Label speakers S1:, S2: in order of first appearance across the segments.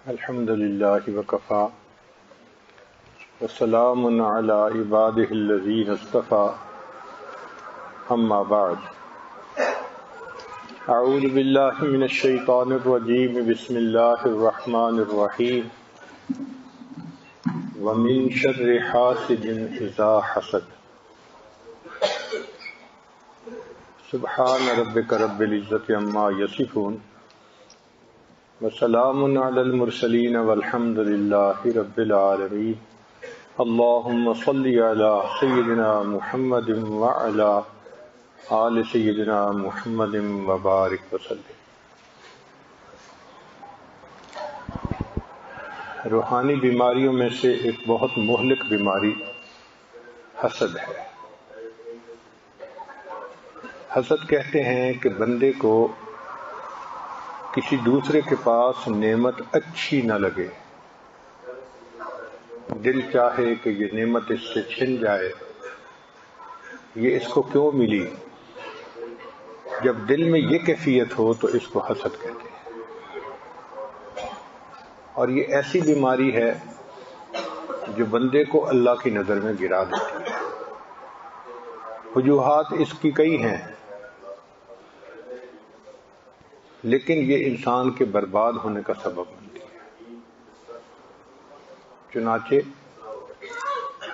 S1: الحمد للہ وکفا وسلام علی عباده الذین اصطفى اما بعد اعوذ باللہ من الشیطان الرجیم بسم اللہ الرحمن الرحیم ومن شر حاسد اذا حسد سبحان ربک رب العزت عما یصفون وسلام علی المرسلین والحمد للہ رب العالمین اللہم صلی علی سیدنا محمد وعلی آل سیدنا محمد وبارک وسلم۔ روحانی بیماریوں میں سے ایک بہت مہلک بیماری حسد ہے۔ حسد کہتے ہیں کہ بندے کو کسی دوسرے کے پاس نعمت اچھی نہ لگے، دل چاہے کہ یہ نعمت اس سے چھن جائے، یہ اس کو کیوں ملی؟ جب دل میں یہ کیفیت ہو تو اس کو حسد کہتے ہیں۔ اور یہ ایسی بیماری ہے جو بندے کو اللہ کی نظر میں گرا دیتی ہے۔ وجوہات اس کی کئی ہیں، لیکن یہ انسان کے برباد ہونے کا سبب بنتی ہے۔ چنانچہ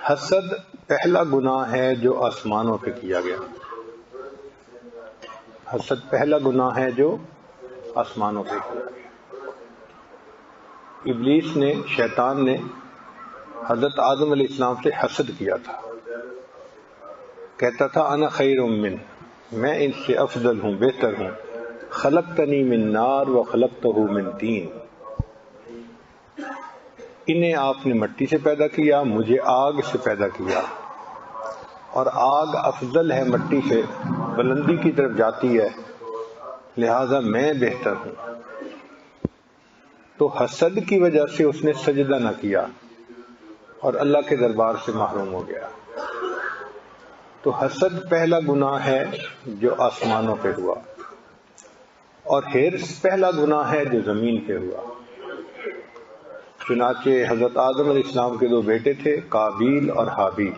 S1: حسد پہلا گناہ ہے جو آسمانوں پہ کیا گیا۔ حسد پہلا گناہ ہے جو آسمانوں پہ کیا گیا۔ ابلیس نے، شیطان نے حضرت آدم علیہ السلام سے حسد کیا تھا، کہتا تھا انا خیر من، میں ان سے افضل ہوں، بہتر ہوں، خلقتنی من نار و خلقتہ من طین، انہیں آپ نے مٹی سے پیدا کیا، مجھے آگ سے پیدا کیا، اور آگ افضل ہے مٹی سے، بلندی کی طرف جاتی ہے، لہذا میں بہتر ہوں۔ تو حسد کی وجہ سے اس نے سجدہ نہ کیا اور اللہ کے دربار سے محروم ہو گیا۔ تو حسد پہلا گناہ ہے جو آسمانوں پہ ہوا، اور حرص پہلا گناہ ہے جو زمین پہ ہوا۔ چنانچہ حضرت آدم علیہ السلام کے دو بیٹے تھے، قابیل اور حابیل۔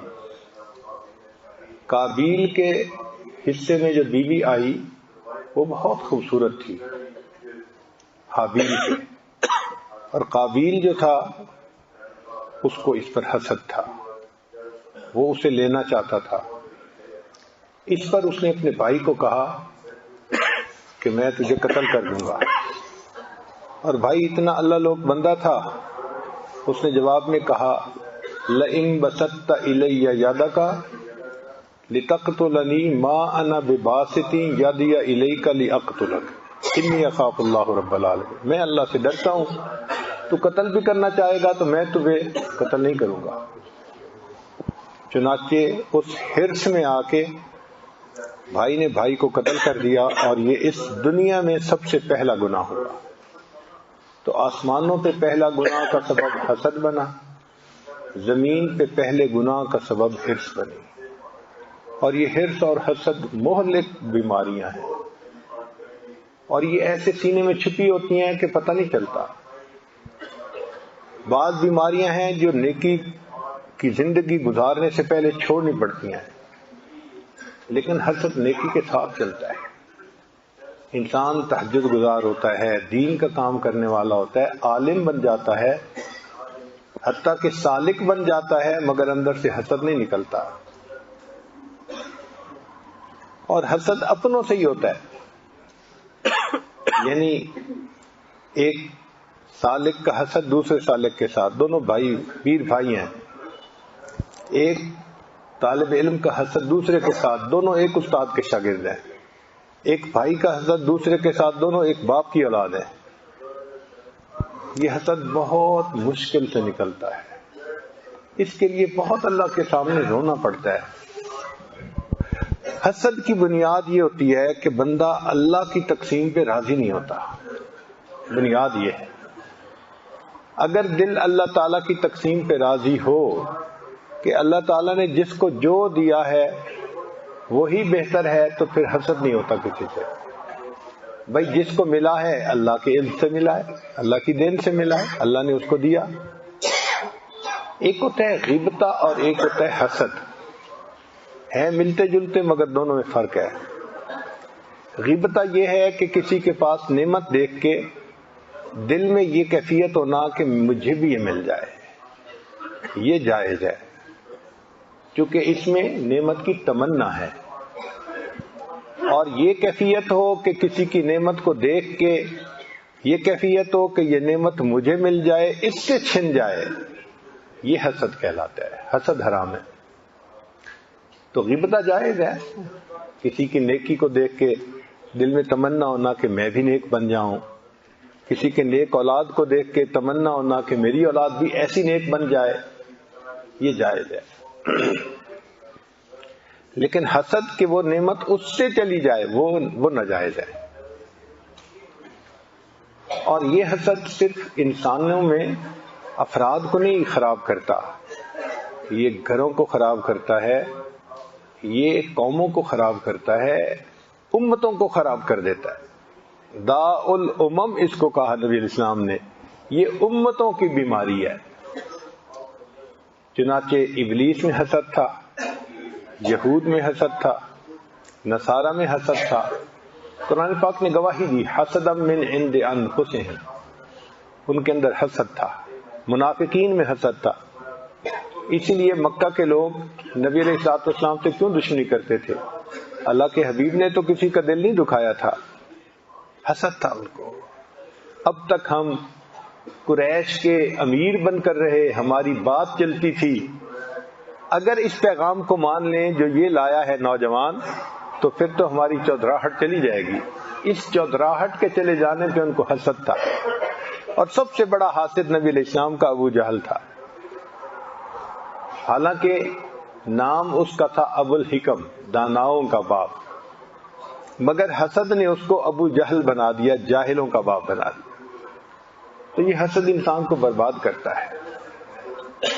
S1: قابیل کے حصے میں جو بیوی آئی وہ بہت خوبصورت تھی حابیل کے، اور قابیل جو تھا اس کو اس پر حسد تھا، وہ اسے لینا چاہتا تھا۔ اس پر اس نے اپنے بھائی کو کہا کہ میں تجھے قتل کر دوں گا، اور بھائی اتنا اللہ لوگ بندہ تھا، اس نے جواب میں کہا لئن بسطت الی یدک لتقتلنی ما انا بباسط یدی الیک لاقتلک انی اخاف اللہ رب العالمین، میں اللہ سے ڈرتا ہوں، تو قتل بھی کرنا چاہے گا تو میں تمہیں قتل نہیں کروں گا۔ چنانچہ اس حرص میں آ کے بھائی نے بھائی کو قتل کر دیا، اور یہ اس دنیا میں سب سے پہلا گناہ ہوا۔ تو آسمانوں پہ پہلا گناہ کا سبب حسد بنا، زمین پہ پہلے گناہ کا سبب حرص بنی، اور یہ حرص اور حسد مہلک بیماریاں ہیں، اور یہ ایسے سینے میں چھپی ہوتی ہیں کہ پتہ نہیں چلتا۔ بعض بیماریاں ہیں جو نیکی کی زندگی گزارنے سے پہلے چھوڑنی پڑتی ہیں، لیکن حسد نیکی کے ساتھ چلتا ہے۔ انسان تہجد گزار ہوتا ہے، دین کا کام کرنے والا ہوتا ہے، عالم بن جاتا ہے، حتیٰ کہ سالک بن جاتا ہے، مگر اندر سے حسد نہیں نکلتا۔ اور حسد اپنوں سے ہی ہوتا ہے، یعنی ایک سالک کا حسد دوسرے سالک کے ساتھ، دونوں بھائی پیر بھائی ہیں، ایک طالب علم کا حسد دوسرے کے ساتھ، دونوں ایک استاد کے شاگرد ہیں، ایک بھائی کا حسد دوسرے کے ساتھ، دونوں ایک باپ کی اولاد ہے۔ یہ حسد بہت مشکل سے نکلتا ہے، اس کے لیے بہت اللہ کے سامنے رونا پڑتا ہے۔ حسد کی بنیاد یہ ہوتی ہے کہ بندہ اللہ کی تقسیم پہ راضی نہیں ہوتا، بنیاد یہ ہے۔ اگر دل اللہ تعالیٰ کی تقسیم پہ راضی ہو کہ اللہ تعالیٰ نے جس کو جو دیا ہے وہی بہتر ہے، تو پھر حسد نہیں ہوتا کسی سے۔ بھائی جس کو ملا ہے اللہ کے علم سے ملا ہے، اللہ کی دین سے ملا ہے، اللہ نے اس کو دیا۔ ایک ہوتا ہے غیبتہ اور ایک ہوتا ہے حسد، ہے ملتے جلتے مگر دونوں میں فرق ہے۔ غیبتہ یہ ہے کہ کسی کے پاس نعمت دیکھ کے دل میں یہ کیفیت ہونا کہ مجھے بھی یہ مل جائے، یہ جائز ہے، کیونکہ اس میں نعمت کی تمنا ہے۔ اور یہ کیفیت ہو کہ کسی کی نعمت کو دیکھ کے یہ کیفیت ہو کہ یہ نعمت مجھے مل جائے، اس سے چھن جائے، یہ حسد کہلاتا ہے، حسد حرام ہے۔ تو غیبتہ جائز ہے، کسی کی نیکی کو دیکھ کے دل میں تمنا ہونا کہ میں بھی نیک بن جاؤں، کسی کے نیک اولاد کو دیکھ کے تمنا ہونا کہ میری اولاد بھی ایسی نیک بن جائے، یہ جائز ہے۔ لیکن حسد کہ وہ نعمت اس سے چلی جائے، وہ ناجائز ہے۔ اور یہ حسد صرف انسانوں میں افراد کو نہیں خراب کرتا، یہ گھروں کو خراب کرتا ہے، یہ قوموں کو خراب کرتا ہے، امتوں کو خراب کر دیتا ہے۔ داء الامم اس کو کہا نبی علیہ السلام نے، یہ امتوں کی بیماری ہے۔ چنانچہ ابلیس میں حسد تھا، یہود میں حسد تھا، نصارہ میں حسد تھا۔ قرآن پاک نے گواہی دی، حسدا من عند انفسہم، ان کے اندر حسد تھا۔ منافقین میں حسد تھا، اسی لیے مکہ کے لوگ نبی علیہ الصلوۃ والسلام سے کیوں دشمنی کرتے تھے؟ اللہ کے حبیب نے تو کسی کا دل نہیں دکھایا تھا، حسد تھا ان کو۔ اب تک ہم قریش کے امیر بن کر رہے، ہماری بات چلتی تھی، اگر اس پیغام کو مان لیں جو یہ لایا ہے نوجوان، تو پھر تو ہماری چودراہٹ چلی جائے گی۔ اس چودراہٹ کے چلے جانے پہ ان کو حسد تھا۔ اور سب سے بڑا حاسد نبی علیہ السلام کا ابو جہل تھا، حالانکہ نام اس کا تھا ابو الحکم، داناؤں کا باپ، مگر حسد نے اس کو ابو جہل بنا دیا، جاہلوں کا باپ بنا دیا۔ تو یہ حسد انسان کو برباد کرتا ہے۔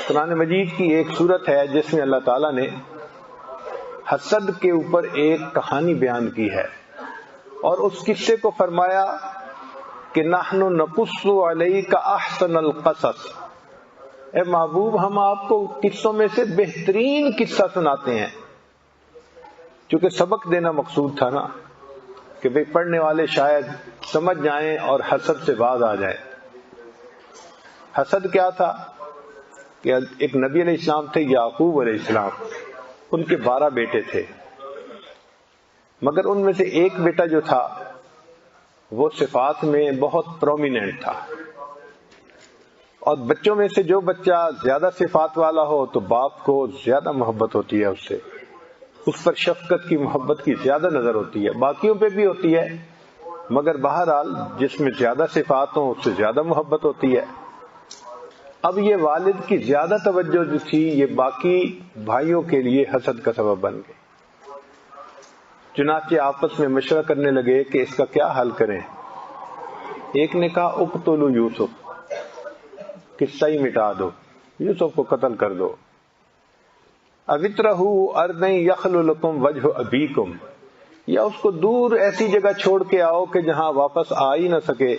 S1: قرآن مجید کی ایک سورت ہے جس میں اللہ تعالیٰ نے حسد کے اوپر ایک کہانی بیان کی ہے، اور اس قصے کو فرمایا کہ نحن نقص علیک احسن القصص، اے محبوب ہم آپ کو قصوں میں سے بہترین قصہ سناتے ہیں۔ چونکہ سبق دینا مقصود تھا نا، کہ بھئی پڑھنے والے شاید سمجھ جائیں اور حسد سے باز آ جائیں۔ حسد کیا تھا کہ ایک نبی علیہ السلام تھے، یعقوب علیہ السلام، ان کے 12 بیٹے تھے، مگر ان میں سے ایک بیٹا جو تھا وہ صفات میں بہت پرومیننٹ تھا، اور بچوں میں سے جو بچہ زیادہ صفات والا ہو تو باپ کو زیادہ محبت ہوتی ہے اس سے، اس پر شفقت کی، محبت کی زیادہ نظر ہوتی ہے، باقیوں پہ بھی ہوتی ہے، مگر بہرحال جس میں زیادہ صفات ہوں اس سے زیادہ محبت ہوتی ہے۔ اب یہ والد کی زیادہ توجہ جو تھی یہ باقی بھائیوں کے لیے حسد کا سبب بن گئی۔ چنانچہ آپس میں مشورہ کرنے لگے کہ اس کا کیا حل کریں۔ ایک نے کہا اقتلوا یوسف، قصہ ہی مٹا دو، یوسف کو قتل کر دو۔ اَوِطْرَحُوا أَرْضًا يَخْلُ لَكُمْ وَجْهُ أَبِيكُمْ، یا اس کو دور ایسی جگہ چھوڑ کے آؤ کہ جہاں واپس آ ہی نہ سکے،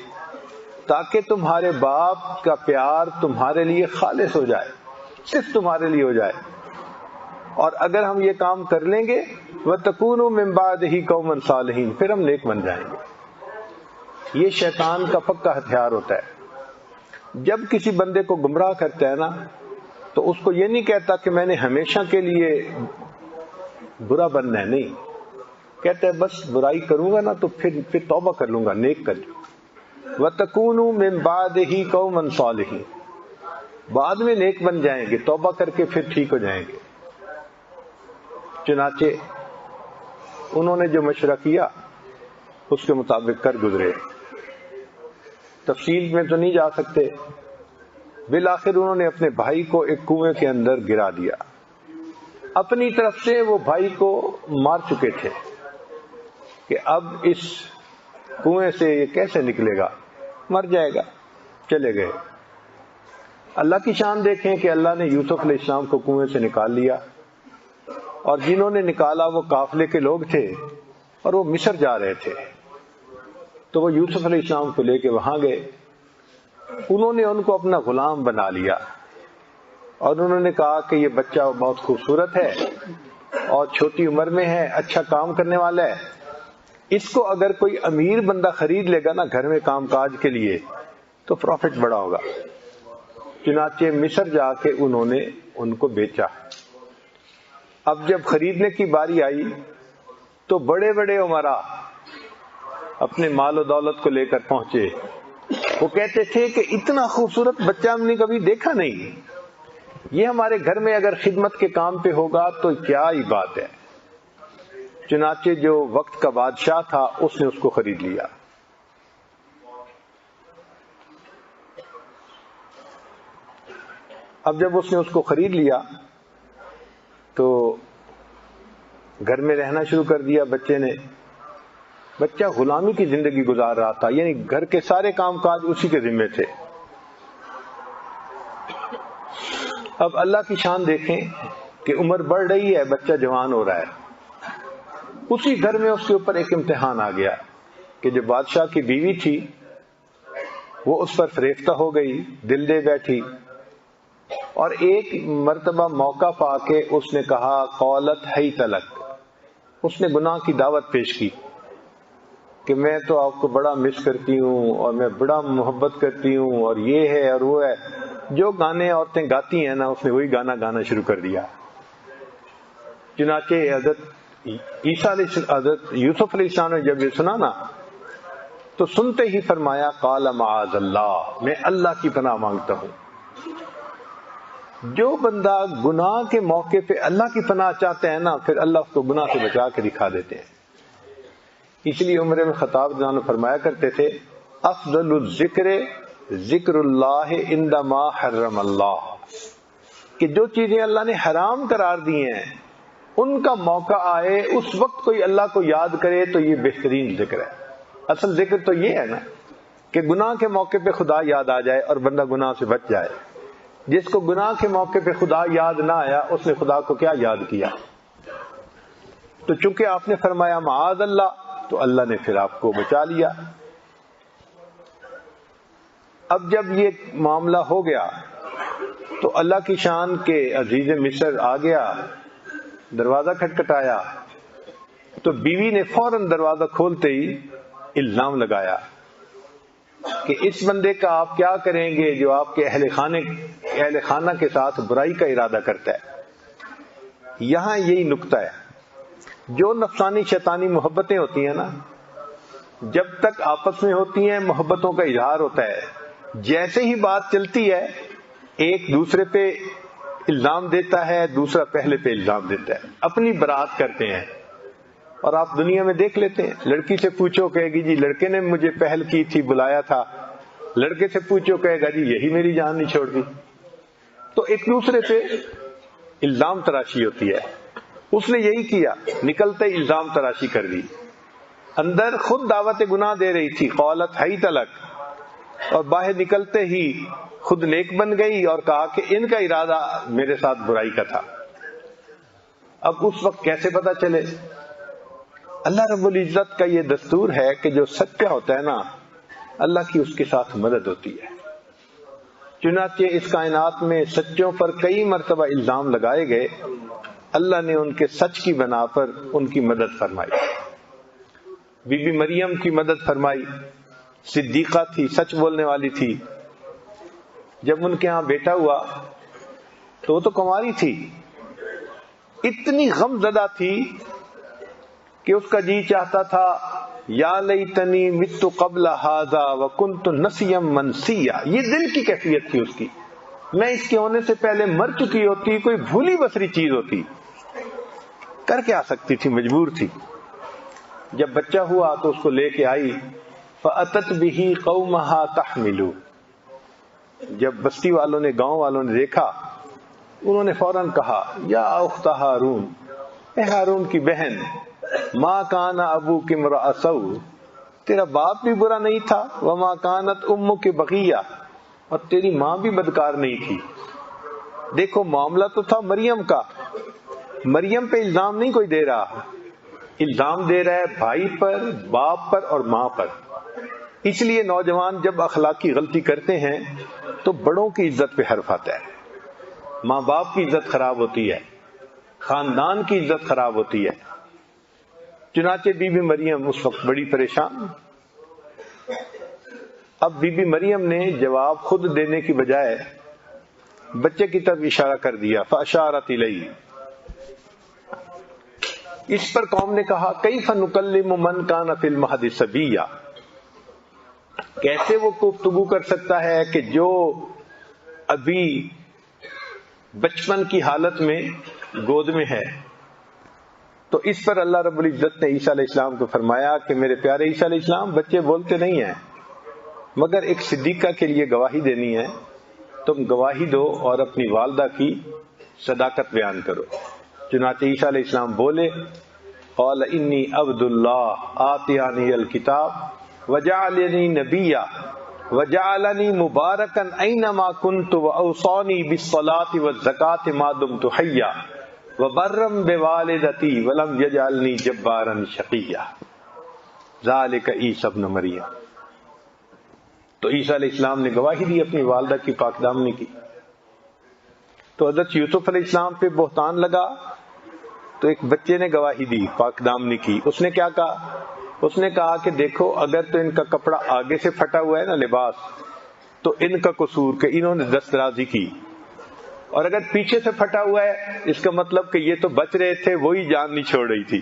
S1: تاکہ تمہارے باپ کا پیار تمہارے لیے خالص ہو جائے، صرف تمہارے لیے ہو جائے۔ اور اگر ہم یہ کام کر لیں گے وَتَكُونُوا مِن بَعْدِهِ قَوْمًا صَالِحِينَ، پھر ہم نیک بن جائیں گے۔ یہ شیطان کا پکا ہتھیار ہوتا ہے، جب کسی بندے کو گمراہ کرتا ہے نا تو اس کو یہ نہیں کہتا کہ میں نے ہمیشہ کے لیے برا بننا ہے، نہیں، کہتا ہے بس برائی کروں گا نا تو پھر توبہ کر لوں گا، نیک کر لوں گا۔ وَتَكُونُوا مِن بَعْدِهِ قَوْمًا صَالِحِينَ، بعد میں نیک بن جائیں گے، توبہ کر کے پھر ٹھیک ہو جائیں گے۔ چنانچہ انہوں نے جو مشورہ کیا اس کے مطابق کر گزرے، تفصیل میں تو نہیں جا سکتے۔ بالآخر انہوں نے اپنے بھائی کو ایک کنویں کے اندر گرا دیا، اپنی طرف سے وہ بھائی کو مار چکے تھے کہ اب اس کنویں سے یہ کیسے نکلے گا، مر جائے گا، چلے گئے۔ اللہ کی شان دیکھیں کہ اللہ نے یوسف علیہ السلام کو کنویں سے نکال لیا، اور جنہوں نے نکالا وہ قافلے کے لوگ تھے اور وہ مصر جا رہے تھے۔ تو وہ یوسف علیہ السلام کو لے کے وہاں گئے. انہوں نے ان کو اپنا غلام بنا لیا اور انہوں نے کہا کہ یہ بچہ بہت خوبصورت ہے اور چھوٹی عمر میں ہے, اچھا کام کرنے والا ہے, اس کو اگر کوئی امیر بندہ خرید لے گا نا گھر میں کام کاج کے لیے تو پروفٹ بڑا ہوگا. چنانچہ مصر جا کے انہوں نے ان کو بیچا. اب جب خریدنے کی باری آئی تو بڑے بڑے امراء اپنے مال و دولت کو لے کر پہنچے. وہ کہتے تھے کہ اتنا خوبصورت بچہ ہم نے کبھی دیکھا نہیں, یہ ہمارے گھر میں اگر خدمت کے کام پہ ہوگا تو کیا ہی بات ہے. چنانچہ جو وقت کا بادشاہ تھا اس نے اس کو خرید لیا. اب جب اس نے اس کو خرید لیا تو گھر میں رہنا شروع کر دیا بچے نے. بچہ غلامی کی زندگی گزار رہا تھا, یعنی گھر کے سارے کام کاج اسی کے ذمے تھے. اب اللہ کی شان دیکھیں کہ عمر بڑھ رہی ہے, بچہ جوان ہو رہا ہے. اسی گھر میں اس کے اوپر ایک امتحان آ گیا کہ جو بادشاہ کی بیوی تھی وہ اس پر فریفتہ ہو گئی, دل دے بیٹھی, اور ایک مرتبہ موقع پا کے اس نے کہا قالت حیت لک, اس نے گناہ کی دعوت پیش کی کہ میں تو آپ کو بڑا مس کرتی ہوں اور میں بڑا محبت کرتی ہوں اور یہ ہے اور وہ ہے. جو گانے عورتیں گاتی ہیں نا اس نے وہی گانا گانا شروع کر دیا. چنانچہ حضرت یوسف علیہ السلام نے جب یہ سنا نا تو سنتے ہی فرمایا قال معاذ اللہ, میں اللہ کی پناہ مانگتا ہوں. جو بندہ گناہ کے موقع پہ اللہ کی پناہ چاہتے ہیں نا پھر اللہ اس کو گناہ سے بچا کے دکھا دیتے ہیں. اس لیے عمر بن خطاب رضی اللہ عنہ فرمایا کرتے تھے افضل الذکر ذکر اللہ عندما حرم اللہ, کہ جو چیزیں اللہ نے حرام قرار دی ہیں ان کا موقع آئے اس وقت کوئی اللہ کو یاد کرے تو یہ بہترین ذکر ہے. اصل ذکر تو یہ ہے نا کہ گناہ کے موقع پہ خدا یاد آ جائے اور بندہ گناہ سے بچ جائے. جس کو گناہ کے موقع پہ خدا یاد نہ آیا اس نے خدا کو کیا یاد کیا. تو چونکہ آپ نے فرمایا معاذ اللہ تو اللہ نے پھر آپ کو بچا لیا. اب جب یہ معاملہ ہو گیا تو اللہ کی شان کے عزیز مصر آ گیا, دروازہ کھٹکھٹایا تو بیوی نے فوراً دروازہ کھولتے ہی الزام لگایا کہ اس بندے کا آپ کیا کریں گے جو آپ کے اہل خانہ کے ساتھ برائی کا ارادہ کرتا ہے. یہاں یہی نکتہ ہے, جو نفسانی شیطانی محبتیں ہوتی ہیں نا جب تک آپس میں ہوتی ہیں محبتوں کا اظہار ہوتا ہے, جیسے ہی بات چلتی ہے ایک دوسرے پہ الزام دیتا ہے, دوسرا پہلے پہ الزام دیتا ہے, اپنی برات کرتے ہیں. اور آپ دنیا میں دیکھ لیتے ہیں, لڑکی سے پوچھو کہے گی جی لڑکے نے مجھے پہل کی تھی بلایا تھا, لڑکے سے پوچھو کہے گا جی یہی میری جان نہیں چھوڑ دی. تو ایک دوسرے پہ الزام تراشی ہوتی ہے. اس نے یہی کیا, نکلتے الزام تراشی کر دی. اندر خود دعوت گناہ دے رہی تھی قالت حیت لک, اور باہر نکلتے ہی خود نیک بن گئی اور کہا کہ ان کا ارادہ میرے ساتھ برائی کا تھا. اب اس وقت کیسے پتا چلے؟ اللہ رب العزت کا یہ دستور ہے کہ جو سچا ہوتا ہے نا اللہ کی اس کے ساتھ مدد ہوتی ہے. چنانچہ اس کائنات میں سچوں پر کئی مرتبہ الزام لگائے گئے, اللہ نے ان کے سچ کی بنا پر ان کی مدد فرمائی. بی بی مریم کی مدد فرمائی, صدیقہ تھی, سچ بولنے والی تھی. جب ان کے ہاں بیٹا ہوا تو وہ تو کنواری تھی, اتنی غم زدہ تھی کہ اس کا جی چاہتا تھا یا لیتنی مت قبل ھذا وکنت نسیا منسیا. یہ دل کی کیفیت تھی اس کی, میں اس کے ہونے سے پہلے مر چکی ہوتی, کوئی بھولی بسری چیز ہوتی, کر کے آ سکتی تھی, مجبور تھی. جب بچہ ہوا تو اس کو لے کے آئی, فأتت به قومها تحمل. جب بستی والوں نے, گاؤں والوں نے دیکھا, انہوں نے فوراً کہا یا اخت ہارون, اے ہارون کی بہن, ما کان ابوک امرأ سوء, تیرا باپ بھی برا نہیں تھا, وما کانت امک بغیہ, اور تیری ماں بھی بدکار نہیں تھی. دیکھو معاملہ تو تھا مریم کا, مریم پہ الزام نہیں کوئی دے رہا, الزام دے رہا ہے بھائی پر, باپ پر اور ماں پر. اس لیے نوجوان جب اخلاقی غلطی کرتے ہیں تو بڑوں کی عزت پہ حرف آتا ہے، ماں باپ کی عزت خراب ہوتی ہے، خاندان کی عزت خراب ہوتی ہے۔ چنانچہ بی بی مریم اس وقت بڑی پریشان۔ اب بی بی مریم نے جواب خود دینے کی بجائے بچے کی طرف اشارہ کر دیا، فاشارت الیہ۔ اس پر قوم نے کہا کیف نکلم من کان فی المہد صبیا، کیسے وہ گفتگو کر سکتا ہے کہ جو ابھی بچپن کی حالت میں گود میں ہے۔ تو اس پر اللہ رب العزت نے عیسیٰ علیہ السلام کو فرمایا کہ میرے پیارے عیسیٰ علیہ السلام، بچے بولتے نہیں ہیں، مگر ایک صدیقہ کے لیے گواہی دینی ہے، تم گواہی دو اور اپنی والدہ کی صداقت بیان کرو۔ چنانچہ عیسیٰ علیہ السلام بولے، قال انی عبد اللہ آتیانی الکتاب وجعلنی نبیا وجعلنی مبارکا اینما کنت واوصانی بالصلاة والزکاة ما دمت حیا وبرم بوالدتی ولم یجعلنی جبارا شقیا ذالک عیسی ابن مریم۔ تو عیسیٰ علیہ السلام نے گواہی دی اپنی والدہ کی پاک دامنی کی۔ تو حضرت یوسف علیہ السلام پہ بہتان لگا تو ایک بچے نے گواہی دی پاک دامنی کی۔ اس نے کیا کہا؟ اس نے کہا کہ دیکھو اگر تو ان کا کپڑا آگے سے پھٹا ہوا ہے نا، لباس، تو ان کا قصور کہ انہوں نے دسترازی کی، اور اگر پیچھے سے پھٹا ہوا ہے اس کا مطلب کہ یہ تو بچ رہے تھے، وہی جان نہیں چھوڑ رہی تھی۔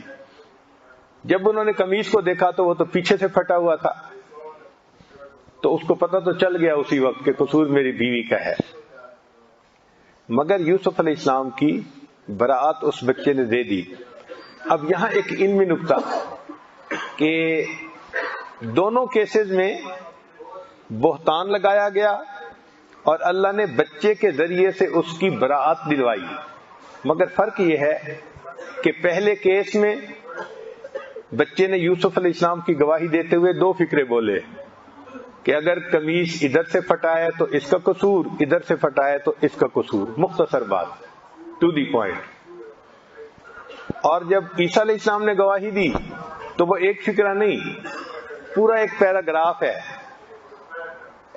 S1: جب انہوں نے قمیص کو دیکھا تو وہ تو پیچھے سے پھٹا ہوا تھا، تو اس کو پتہ تو چل گیا اسی وقت کہ قصور میری بیوی کا ہے۔ مگر یوسف علیہ السلام کی براعت اس بچے نے دے دی۔ اب یہاں ایک علمی نکتہ کہ دونوں کیسز میں بہتان لگایا گیا اور اللہ نے بچے کے ذریعے سے اس کی براعت دلوائی، مگر فرق یہ ہے کہ پہلے کیس میں بچے نے یوسف علیہ السلام کی گواہی دیتے ہوئے دو فکرے بولے کہ اگر قمیص ادھر سے پھٹا ہے تو اس کا قصور، ادھر سے پھٹا ہے تو اس کا قصور۔ مختصر بات، ٹو دی پوائنٹ۔ اور جب عیسیٰ علیہ السلام نے گواہی دی تو وہ ایک فکرہ نہیں، پورا ایک پیراگراف ہے۔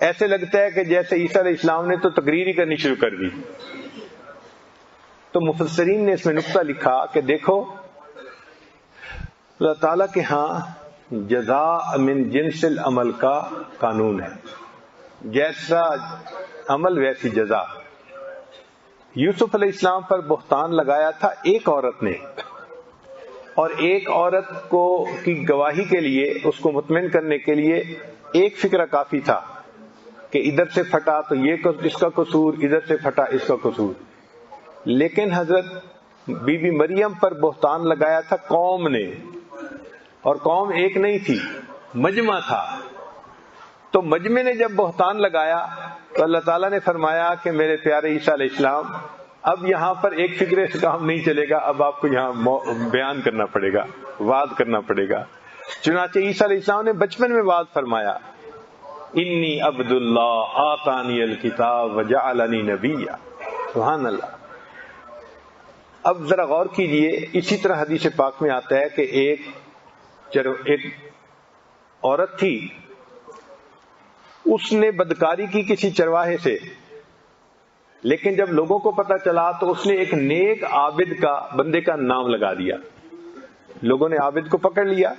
S1: ایسے لگتا ہے کہ جیسے عیسیٰ علیہ السلام نے تو تقریر ہی کرنی شروع کر دی۔ تو مفسرین نے اس میں نقطہ لکھا کہ دیکھو اللہ تعالیٰ کے ہاں جزاء من جنس العمل کا قانون ہے، جیسا عمل ویسی جزا۔ یوسف علیہ السلام پر بہتان لگایا تھا ایک عورت نے، اور ایک عورت کو کی گواہی کے لیے، اس کو مطمئن کرنے کے لیے ایک فکرہ کافی تھا کہ ادھر سے پھٹا تو یہ اس کا قصور، ادھر سے پھٹا اس کا قصور۔ لیکن حضرت بی بی مریم پر بہتان لگایا تھا قوم نے، اور قوم ایک نہیں تھی، مجمع تھا۔ تو مجمع نے جب بہتان لگایا تو اللہ تعالیٰ نے فرمایا کہ میرے پیارے عیسیٰ علیہ السلام، اب یہاں پر ایک فکرے سے کام نہیں چلے گا، اب آپ کو یہاں بیان کرنا پڑے گا، وعظ کرنا پڑے گا۔ چنانچہ عیسیٰ علیہ السلام نے بچپن میں وعظ فرمایا، انی عبد اللہ آتانی الکتاب وجعلنی نبیا۔ سبحان اللہ۔ اب ذرا غور کیجئے، اسی طرح حدیث پاک میں آتا ہے کہ ایک عورت تھی، اس نے بدکاری کی کسی چرواہے سے، لیکن جب لوگوں کو پتا چلا تو اس نے ایک نیک عابد کا بندے کا نام لگا دیا۔ لوگوں نے عابد کو پکڑ لیا۔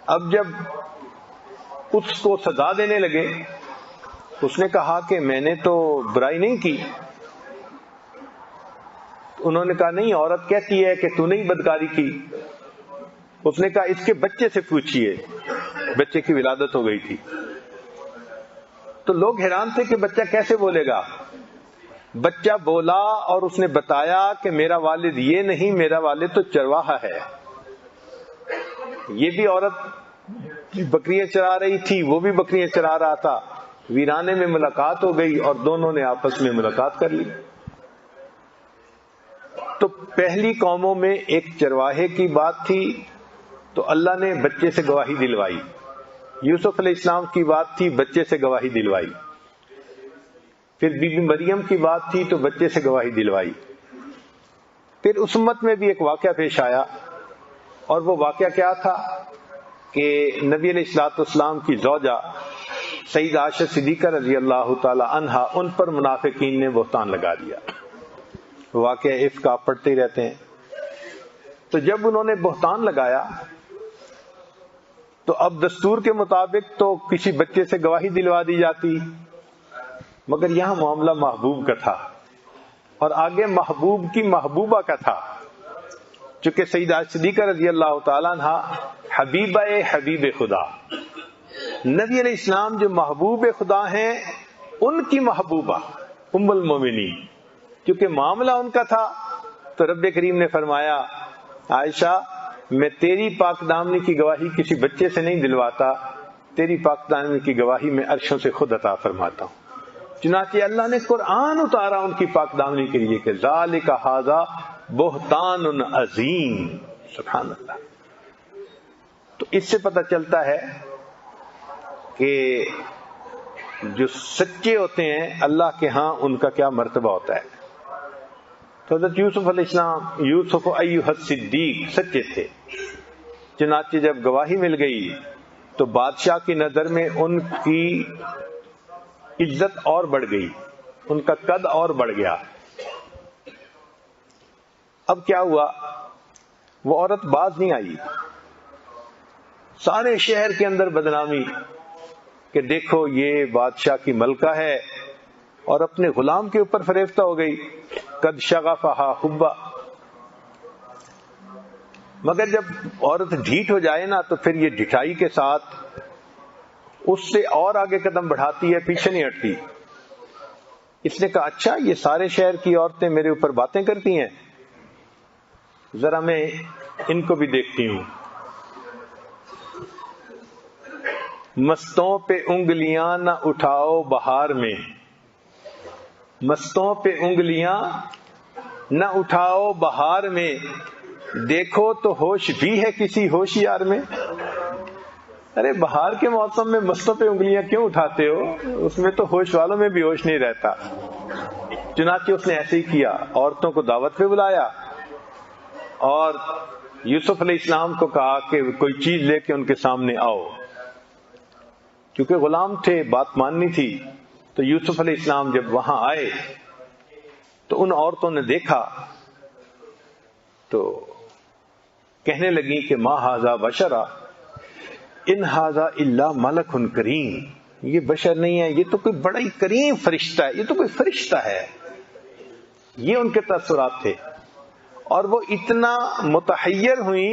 S1: اب جب اس کو سزا دینے لگے، اس نے کہا کہ میں نے تو برائی نہیں کی۔ انہوں نے کہا نہیں، عورت کہتی ہے کہ تو نہیں بدکاری کی۔ اس نے کہا اس کے بچے سے پوچھئے، بچے کی ولادت ہو گئی تھی۔ تو لوگ حیران تھے کہ بچہ کیسے بولے گا۔ بچہ بولا اور اس نے بتایا کہ میرا والد یہ نہیں، میرا والد تو چرواہا ہے۔ یہ بھی عورت بکریاں چرا رہی تھی، وہ بھی بکریاں چرا رہا تھا۔ ویرانے میں ملاقات ہو گئی اور دونوں نے آپس میں ملاقات کر لی۔ تو پہلی قوموں میں ایک چرواہے کی بات تھی تو اللہ نے بچے سے گواہی دلوائی۔ یوسف علیہ السلام کی بات تھی، بچے سے گواہی دلوائی۔ پھر بی بی مریم کی بات تھی تو بچے سے گواہی دلوائی۔ پھر اس امت میں بھی ایک واقعہ پیش آیا، اور وہ واقعہ کیا تھا کہ نبی علیہ الصلوۃ والسلام کی زوجہ سیدہ عائشہ صدیقہ رضی اللہ تعالی عنہا، ان پر منافقین نے بہتان لگا دیا. واقعہ عفق آپ پڑھتے ہی رہتے ہیں. تو جب انہوں نے بہتان لگایا تو اب دستور کے مطابق تو کسی بچے سے گواہی دلوا دی جاتی، مگر یہاں معاملہ محبوب کا تھا اور آگے محبوب کی محبوبہ کا تھا. چونکہ سیدہ صدیقہ رضی اللہ تعالیٰ عنہ حبیبہ حبیب خدا، نبی علیہ السلام جو محبوب خدا ہیں ان کی محبوبہ ام المومنین، کیونکہ معاملہ ان کا تھا تو رب کریم نے فرمایا عائشہ میں تیری پاک دامنی کی گواہی کسی بچے سے نہیں دلواتا، تیری پاک دامنی کی گواہی میں عرشوں سے خود عطا فرماتا ہوں. چنانچہ اللہ نے قرآن اتارا ان کی پاک دامنی کے لیے کہ ذالک ھذا بہتان عظیم. سبحان اللہ. تو اس سے پتہ چلتا ہے کہ جو سچے ہوتے ہیں اللہ کے ہاں ان کا کیا مرتبہ ہوتا ہے. تو حضرت یوسف علیہ السلام، یوسف ایھا الصدیق، سچے تھے. چنانچہ جب گواہی مل گئی تو بادشاہ کی نظر میں ان کی عزت اور بڑھ گئی، ان کا قد اور بڑھ گیا. اب کیا ہوا، وہ عورت باز نہیں آئی. سارے شہر کے اندر بدنامی کہ دیکھو یہ بادشاہ کی ملکہ ہے اور اپنے غلام کے اوپر فریفتہ ہو گئی. قد شغفہا حبا. مگر جب عورت ڈھیٹ ہو جائے نا تو پھر یہ ڈھٹائی کے ساتھ اس سے اور آگے قدم بڑھاتی ہے، پیچھے نہیں ہٹتی. اس نے کہا اچھا یہ سارے شہر کی عورتیں میرے اوپر باتیں کرتی ہیں، ذرا میں ان کو بھی دیکھتی ہوں. مستوں پہ انگلیاں نہ اٹھاؤ بہار میں، مستوں پہ انگلیاں نہ اٹھاؤ بہار میں، دیکھو تو ہوش بھی ہے کسی ہوشیار میں. ارے بہار کے موسم میں مستوں پہ انگلیاں کیوں اٹھاتے ہو، اس میں تو ہوش والوں میں بھی ہوش نہیں رہتا. چنانچہ اس نے ایسے ہی کیا، عورتوں کو دعوت پہ بلایا اور یوسف علیہ السلام کو کہا کہ کوئی چیز لے کے ان کے سامنے آؤ. کیونکہ غلام تھے، بات ماننی تھی. تو یوسف علیہ السلام جب وہاں آئے تو ان عورتوں نے دیکھا تو کہنے لگی کہ ما ھذا بشرا ان ھذا الا ملک کریم. یہ بشر نہیں ہے، یہ تو کوئی بڑا ہی کریم فرشتہ ہے، یہ تو کوئی فرشتہ ہے. یہ ان کے تاثرات تھے. اور وہ اتنا متحیر ہوئی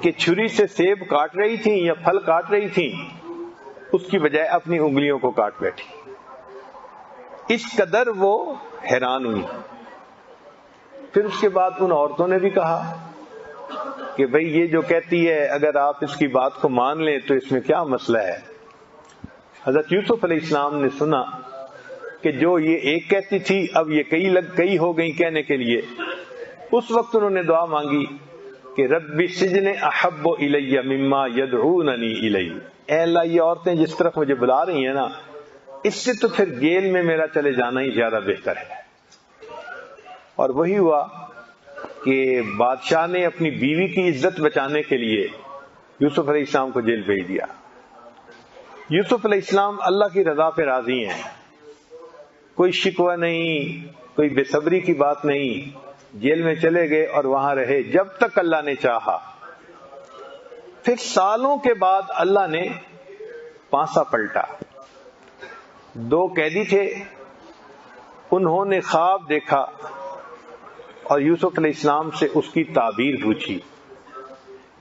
S1: کہ چھری سے سیب کاٹ رہی تھیں یا پھل کاٹ رہی تھیں، اس کی بجائے اپنی انگلیوں کو کاٹ بیٹھی. اس قدر وہ حیران ہوئی. پھر اس کے بعد ان عورتوں نے بھی کہا کہ بھئی یہ جو کہتی ہے اگر آپ اس کی بات کو مان لیں تو اس میں کیا مسئلہ ہے. حضرت یوسف علیہ السلام نے سنا کہ جو یہ ایک کہتی تھی اب یہ کئی ہو گئی کہنے کے لیے. اس وقت انہوں نے دعا مانگی کہ رب السجن احب الی مما یدعوننی الی. اے اللہ یہ عورتیں جس طرف مجھے بلا رہی ہیں نا، اس سے تو پھر جیل میں میرا چلے جانا ہی زیادہ بہتر ہے. اور وہی ہوا کہ بادشاہ نے اپنی بیوی کی عزت بچانے کے لیے یوسف علیہ السلام کو جیل بھیج دیا. یوسف علیہ السلام اللہ کی رضا پہ راضی ہیں، کوئی شکوہ نہیں، کوئی بے صبری کی بات نہیں. جیل میں چلے گئے اور وہاں رہے جب تک اللہ نے چاہا. پھر سالوں کے بعد اللہ نے پانسا پلٹا. 2 قیدی تھے، انہوں نے خواب دیکھا اور یوسف علیہ السلام سے اس کی تعبیر پوچھی.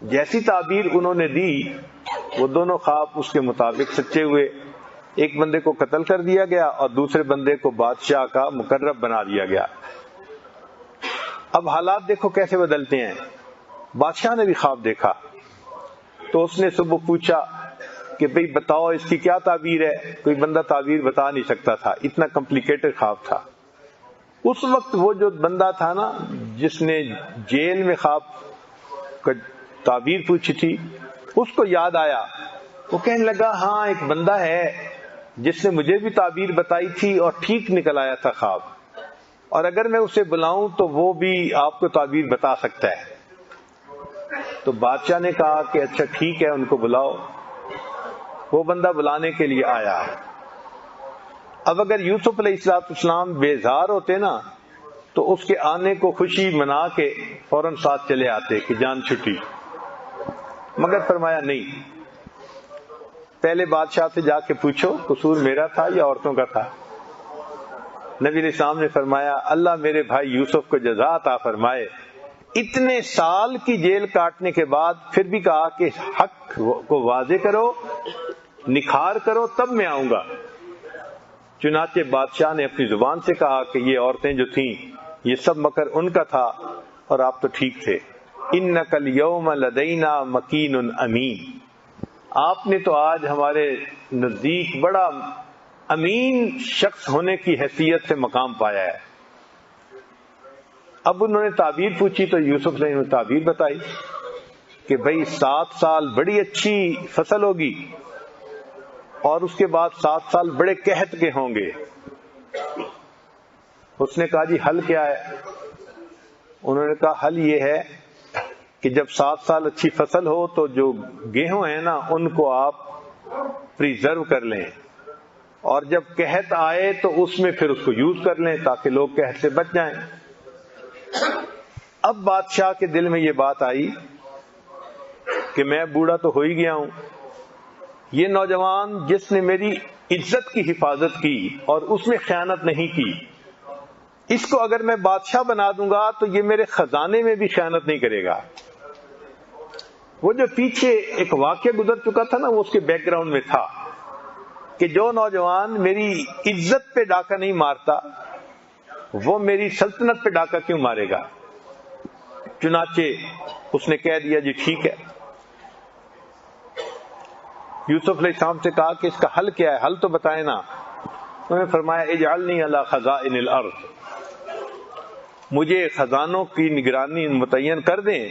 S1: جیسی تعبیر انہوں نے دی وہ دونوں خواب اس کے مطابق سچے ہوئے. ایک بندے کو قتل کر دیا گیا اور دوسرے بندے کو بادشاہ کا مقرب بنا دیا گیا. اب حالات دیکھو کیسے بدلتے ہیں. بادشاہ نے بھی خواب دیکھا تو اس نے صبح پوچھا کہ بھئی بتاؤ اس کی کیا تعبیر ہے. کوئی بندہ تعبیر بتا نہیں سکتا تھا، اتنا کمپلیکیٹڈ خواب تھا. اس وقت وہ جو بندہ تھا نا جس نے جیل میں خواب کا تعبیر پوچھی تھی، اس کو یاد آیا. وہ کہنے لگا ہاں ایک بندہ ہے جس نے مجھے بھی تعبیر بتائی تھی اور ٹھیک نکل آیا تھا خواب، اور اگر میں اسے بلاؤں تو وہ بھی آپ کو تعبیر بتا سکتا ہے. تو بادشاہ نے کہا کہ اچھا ٹھیک ہے، ان کو بلاؤ۔ وہ بندہ بلانے کے لیے آیا۔ اب اگر یوسف علیہ السلام بیزار ہوتے نا تو اس کے آنے کو خوشی منا کے فوراً ساتھ چلے آتے کہ جان چھٹی، مگر فرمایا نہیں، پہلے بادشاہ سے جا کے پوچھو قصور میرا تھا یا عورتوں کا تھا۔ نبی علیہ السلام نے فرمایا اللہ میرے بھائی یوسف کو جزا عطا فرمائے، اتنے سال کی جیل کاٹنے کے بعد پھر بھی کہا کہ حق کو واضح کرو، نکھار کرو، تب میں آؤں گا۔ چنانچہ بادشاہ نے اپنی زبان سے کہا کہ یہ عورتیں جو تھیں یہ سب مکر ان کا تھا اور آپ تو ٹھیک تھے۔ اِنَّكَ الْيَوْمَ لَدَيْنَا مَكِينٌ امین، آپ نے تو آج ہمارے نزدیک بڑا امین شخص ہونے کی حیثیت سے مقام پایا ہے۔ اب انہوں نے تعبیر پوچھی تو یوسف نے تعبیر بتائی کہ بھئی 7 سال بڑی اچھی فصل ہوگی اور اس کے بعد 7 سال بڑے قحط کے ہوں گے۔ اس نے کہا جی حل کیا ہے؟ انہوں نے کہا حل یہ ہے کہ جب 7 سال اچھی فصل ہو تو جو گیہوں ہیں نا ان کو آپ پریزرو کر لیں، اور جب قحط آئے تو اس میں پھر اس کو یوز کر لیں تاکہ لوگ قحط سے بچ جائیں۔ اب بادشاہ کے دل میں یہ بات آئی کہ میں بوڑھا تو ہو ہی گیا ہوں، یہ نوجوان جس نے میری عزت کی حفاظت کی اور اس میں خیانت نہیں کی، اس کو اگر میں بادشاہ بنا دوں گا تو یہ میرے خزانے میں بھی خیانت نہیں کرے گا۔ وہ جو پیچھے ایک واقعہ گزر چکا تھا نا وہ اس کے بیک گراؤنڈ میں تھا کہ جو نوجوان میری عزت پہ ڈاکہ نہیں مارتا وہ میری سلطنت پہ ڈاکہ کیوں مارے گا؟ چنانچہ اس نے کہہ دیا جی ٹھیک ہے۔ یوسف علیہ السلام سے کہا کہ اس کا حل کیا ہے، حل تو بتائیں نا۔ انہوں نے فرمایا اجعلنی علی خزائن الارض، مجھے خزانوں کی نگرانی متعین کر دیں،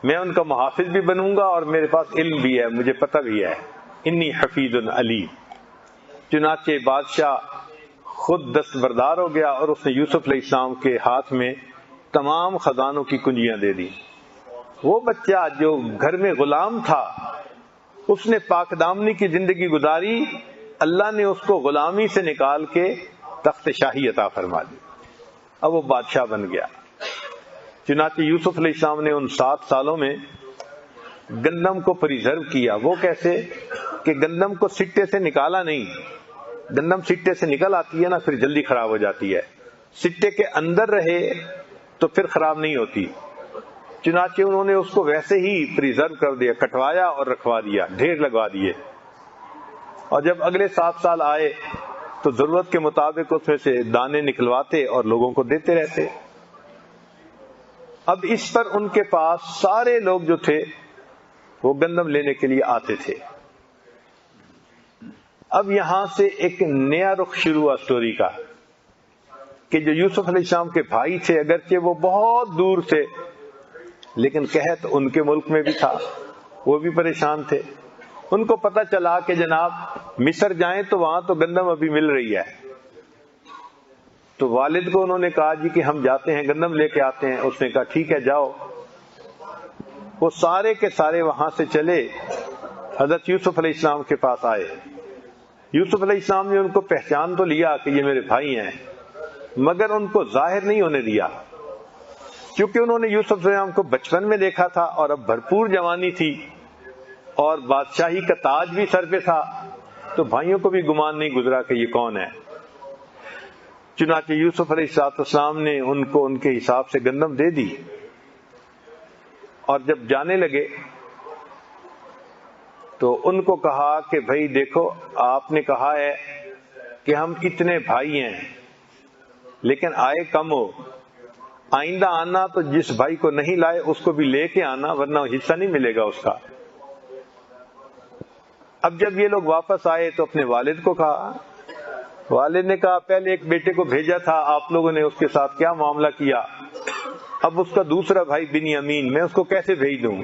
S1: میں ان کا محافظ بھی بنوں گا اور میرے پاس علم بھی ہے، مجھے پتہ بھی ہے، انی حفیظ علیم۔ چنانچہ بادشاہ خود دستبردار ہو گیا اور اس نے یوسف علیہ السلام کے ہاتھ میں تمام خزانوں کی کنجیاں دے دی۔ وہ بچہ جو گھر میں غلام تھا اس نے پاک دامنی کی زندگی گزاری، اللہ نے اس کو غلامی سے نکال کے تخت شاہی عطا فرما دی، اب وہ بادشاہ بن گیا۔ چنانچہ یوسف علیہ السلام نے ان 7 سالوں میں گندم کو پریزرو کیا۔ وہ کیسے کہ گندم کو سٹے سے نکالا نہیں، گندم سٹے سے نکل آتی ہے نا پھر جلدی خراب ہو جاتی ہے، سٹے کے اندر رہے تو پھر خراب نہیں ہوتی۔ چنانچہ انہوں نے اس کو ویسے ہی پریزرو کر دیا، کٹوایا اور رکھوا دیا، ڈھیر لگوا دیے، اور جب اگلے 7 سال آئے تو ضرورت کے مطابق اس میں سے دانے نکلواتے اور لوگوں کو دیتے رہتے۔ اب اس پر ان کے پاس سارے لوگ جو تھے وہ گندم لینے کے لیے آتے تھے۔ اب یہاں سے ایک نیا رخ شروع ہوا سٹوری کا کہ جو یوسف علیہ السلام کے بھائی تھے اگرچہ وہ بہت دور تھے لیکن قحط ان کے ملک میں بھی تھا، وہ بھی پریشان تھے۔ ان کو پتہ چلا کہ جناب مصر جائیں تو وہاں تو گندم ابھی مل رہی ہے، تو والد کو انہوں نے کہا جی کہ ہم جاتے ہیں گندم لے کے آتے ہیں۔ اس نے کہا ٹھیک ہے جاؤ۔ وہ سارے کے سارے وہاں سے چلے، حضرت یوسف علیہ السلام کے پاس آئے۔ یوسف علیہ السلام نے ان کو پہچان تو لیا کہ یہ میرے بھائی ہیں، مگر ان کو ظاہر نہیں ہونے دیا، کیونکہ انہوں نے یوسف علیہ السلام کو بچپن میں دیکھا تھا اور اب بھرپور جوانی تھی اور بادشاہی کا تاج بھی سر پہ تھا، تو بھائیوں کو بھی گمان نہیں گزرا کہ یہ کون ہے۔ چنانچہ یوسف علیہ السلام نے ان کو ان کے حساب سے گندم دے دی، اور جب جانے لگے تو ان کو کہا کہ بھائی دیکھو آپ نے کہا ہے کہ ہم اتنے بھائی ہیں لیکن آئے کم ہو، آئندہ آنا تو جس بھائی کو نہیں لائے اس کو بھی لے کے آنا ورنہ حصہ نہیں ملے گا اس کا۔ اب جب یہ لوگ واپس آئے تو اپنے والد کو کہا، والد نے کہا پہلے ایک بیٹے کو بھیجا تھا آپ لوگوں نے اس کے ساتھ کیا معاملہ کیا، اب اس کا دوسرا بھائی بنیامین میں اس کو کیسے بھیج دوں؟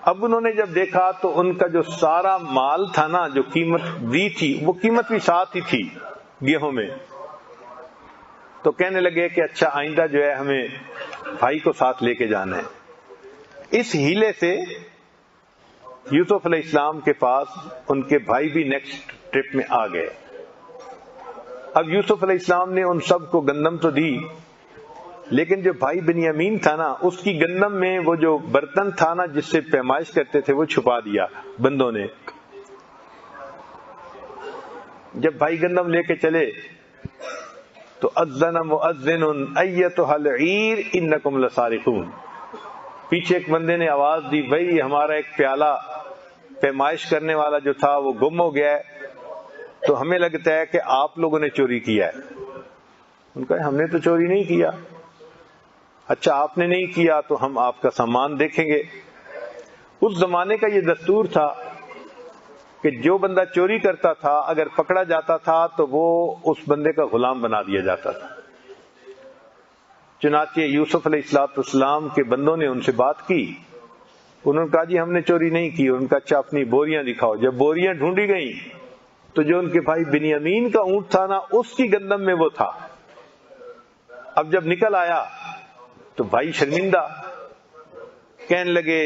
S1: اب انہوں نے جب دیکھا تو ان کا جو سارا مال تھا نا جو قیمت دی تھی وہ قیمت بھی ساتھ ہی تھی گیہوں میں، تو کہنے لگے کہ اچھا آئندہ جو ہے ہمیں بھائی کو ساتھ لے کے جانا ہے۔ اس ہیلے سے یوسف علیہ السلام کے پاس ان کے بھائی بھی نیکسٹ ٹرپ میں آ گئے. اب یوسف علیہ السلام نے ان سب کو گندم تو دی، لیکن جو بھائی بنیامین تھا نا، اس کی گندم میں وہ جو برتن تھا نا جس سے پیمائش کرتے تھے وہ چھپا دیا بندوں نے. جب بھائی گندم لے کے چلے تو اذن مؤذن ایتھا العیر انکم لسارقون. پیچھے ایک بندے نے آواز دی، بھائی ہمارا ایک پیالہ پیمائش کرنے والا جو تھا وہ گم ہو گیا ہے، تو ہمیں لگتا ہے کہ آپ لوگوں نے چوری کیا ہے. ان کا ہم نے تو چوری نہیں کیا. اچھا آپ نے نہیں کیا تو ہم آپ کا سامان دیکھیں گے. اس زمانے کا یہ دستور تھا کہ جو بندہ چوری کرتا تھا اگر پکڑا جاتا تھا تو وہ اس بندے کا غلام بنا دیا جاتا تھا. چنانچہ یوسف علیہ السلام کے بندوں نے ان سے بات کی. انہوں نے کہا جی ہم نے چوری نہیں کی. ان کا اچھا اپنی بوریاں دکھاؤ. جب بوریاں ڈھونڈی گئیں تو جو ان کے بھائی بنیامین کا اونٹ تھا نا اس کی گندم میں وہ تھا. اب جب نکل آیا تو بھائی شرمندہ کہنے لگے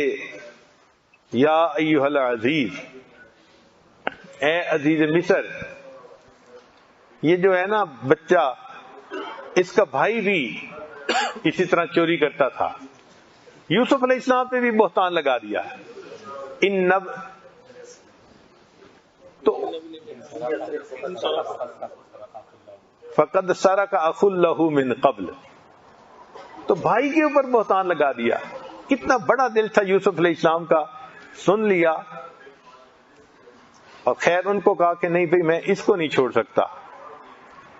S1: یا ایھا العزیز، اے عزیز مصر، یہ جو ہے نا بچہ اس کا بھائی بھی اسی طرح چوری کرتا تھا. یوسف علیہ السلام پہ بھی بہتان لگا دیا. تو فقد سرق اخ له من قبل، تو بھائی کے اوپر بہتان لگا دیا. کتنا بڑا دل تھا یوسف علیہ السلام کا، سن لیا. اور خیر ان کو کہا کہ نہیں بھائی میں اس کو نہیں چھوڑ سکتا.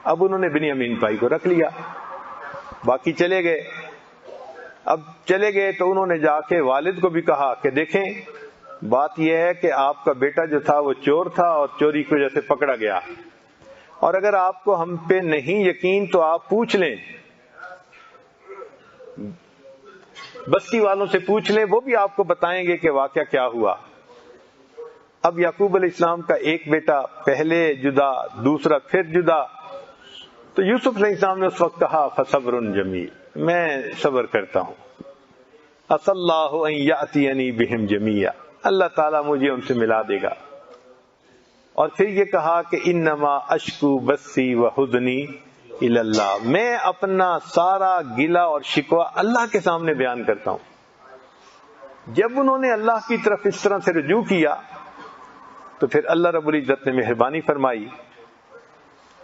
S1: اب انہوں نے بنیامین بھائی کو رکھ لیا، باقی چلے گئے. اب چلے گئے تو انہوں نے جا کے والد کو بھی کہا کہ دیکھیں بات یہ ہے کہ آپ کا بیٹا جو تھا وہ چور تھا اور چوری کی وجہ سے پکڑا گیا، اور اگر آپ کو ہم پہ نہیں یقین تو آپ پوچھ لیں، بستی والوں سے پوچھ لیں، وہ بھی آپ کو بتائیں گے کہ واقعہ کیا ہوا. اب یعقوب علیہ السلام کا ایک بیٹا پہلے جدا، دوسرا پھر جدا. تو یوسف علیہ السلام نے اس وقت کہا فصبر جمیل، میں صبر کرتا ہوں. عسى اللہ ان یأتینی بہم جمیعا، اللہ تعالیٰ مجھے ان سے ملا دے گا. اور پھر یہ کہا کہ انما اشکو بثی وحزنی الی اللہ، میں اپنا سارا گلہ اور شکوہ اللہ کے سامنے بیان کرتا ہوں. جب انہوں نے اللہ کی طرف اس طرح سے رجوع کیا تو پھر اللہ رب العزت نے مہربانی فرمائی.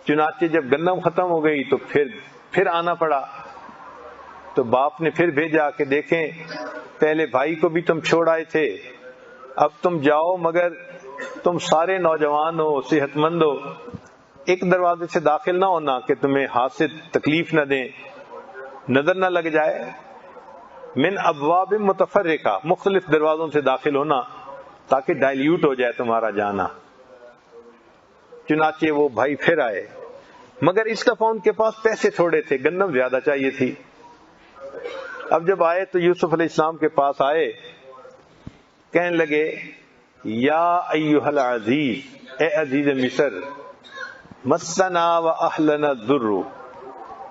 S1: چنانچہ جب گندم ختم ہو گئی تو پھر آنا پڑا. تو باپ نے پھر بھیجا کہ دیکھیں پہلے بھائی کو بھی تم چھوڑ آئے تھے، اب تم جاؤ مگر تم سارے نوجوان ہو، صحت مند ہو، ایک دروازے سے داخل نہ ہونا کہ تمہیں ہاتھ سے تکلیف نہ دیں، نظر نہ لگ جائے. من ابواب متفرقہ، مختلف دروازوں سے داخل ہونا تاکہ ڈائلیوٹ ہو جائے تمہارا جانا. چنانچہ وہ بھائی پھر آئے، مگر اس دفعہ ان کے پاس پیسے تھوڑے تھے، گندم زیادہ چاہیے تھی. اب جب آئے تو یوسف علیہ السلام کے پاس آئے، کہنے لگے یا ایھا العزیز، اے عزیز مصر، مسنا واہلنا الضر،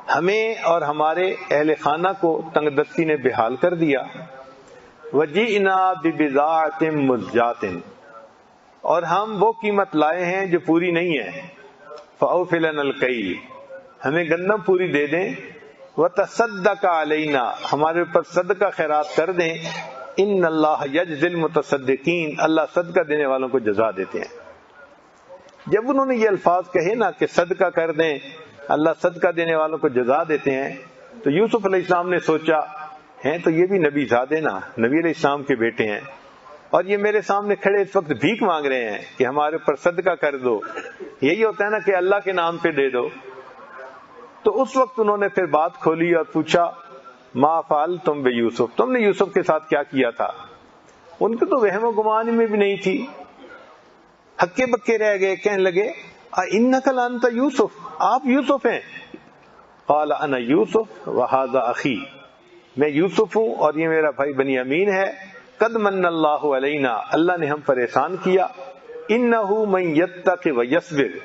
S1: ہمیں اور ہمارے اہل خانہ کو تنگ دستی نے بحال کر دیا. وجئنا ببضاعۃ مزجاۃ، اور ہم وہ قیمت لائے ہیں جو پوری نہیں ہے. فاوف لنا الکیل، ہمیں گندم پوری دے دیں. وتصدق علینا، ہمارے اوپر صدقہ خیرات کر دیں. ان اللہ یجزی المتصدقین، اللہ صدقہ دینے والوں کو جزا دیتے ہیں. جب انہوں نے یہ الفاظ کہے نا کہ صدقہ کر دیں، اللہ صدقہ دینے والوں کو جزا دیتے ہیں، تو یوسف علیہ السلام نے سوچا ہیں تو یہ بھی نبی زادے نا، نبی علیہ السلام کے بیٹے ہیں، اور یہ میرے سامنے کھڑے اس وقت بھیک مانگ رہے ہیں کہ ہمارے اوپر صدقہ کر دو. یہی ہوتا ہے نا کہ اللہ کے نام پہ دے دو. تو اس وقت انہوں نے پھر بات کھولی اور پوچھا ما فعلتم بیوسف، تم نے یوسف کے ساتھ کیا کیا تھا؟ ان کو تو وہم و گمان میں بھی نہیں تھی، ہکے بکے رہ گئے. کہنے لگے انک لانت یوسف، آپ یوسف ہیں؟ قال انا یوسف وہذا اخی، میں یوسف ہوں اور یہ میرا بھائی بنیامین ہے. قد من اللہ علینا، اللہ نے ہم پر احسان کیا. انہ من یتق ویصبر،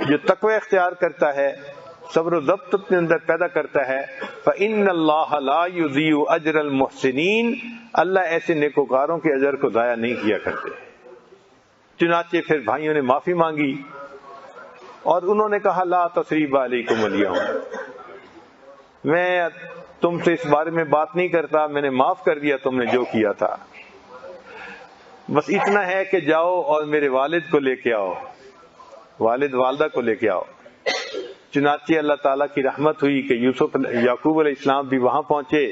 S1: جو تقوی اختیار کرتا ہے صبر و ضبط اپنے اندر پیدا کرتا ہے. فإن اللہ لا یضیع اجر المحسنین، اللہ ایسے نیکوکاروں کے اجر کو ضائع نہیں کیا کرتے. چنانچہ پھر بھائیوں نے معافی مانگی اور انہوں نے کہا لا تثریب علیکم الیوم، میں تم سے اس بارے میں بات نہیں کرتا، میں نے معاف کر دیا تم نے جو کیا تھا، بس اتنا ہے کہ جاؤ اور میرے والد کو لے کے آؤ، والد والدہ کو لے کے آؤ. چنانچہ اللہ تعالیٰ کی رحمت ہوئی کہ یعقوب علیہ السلام بھی وہاں پہنچے،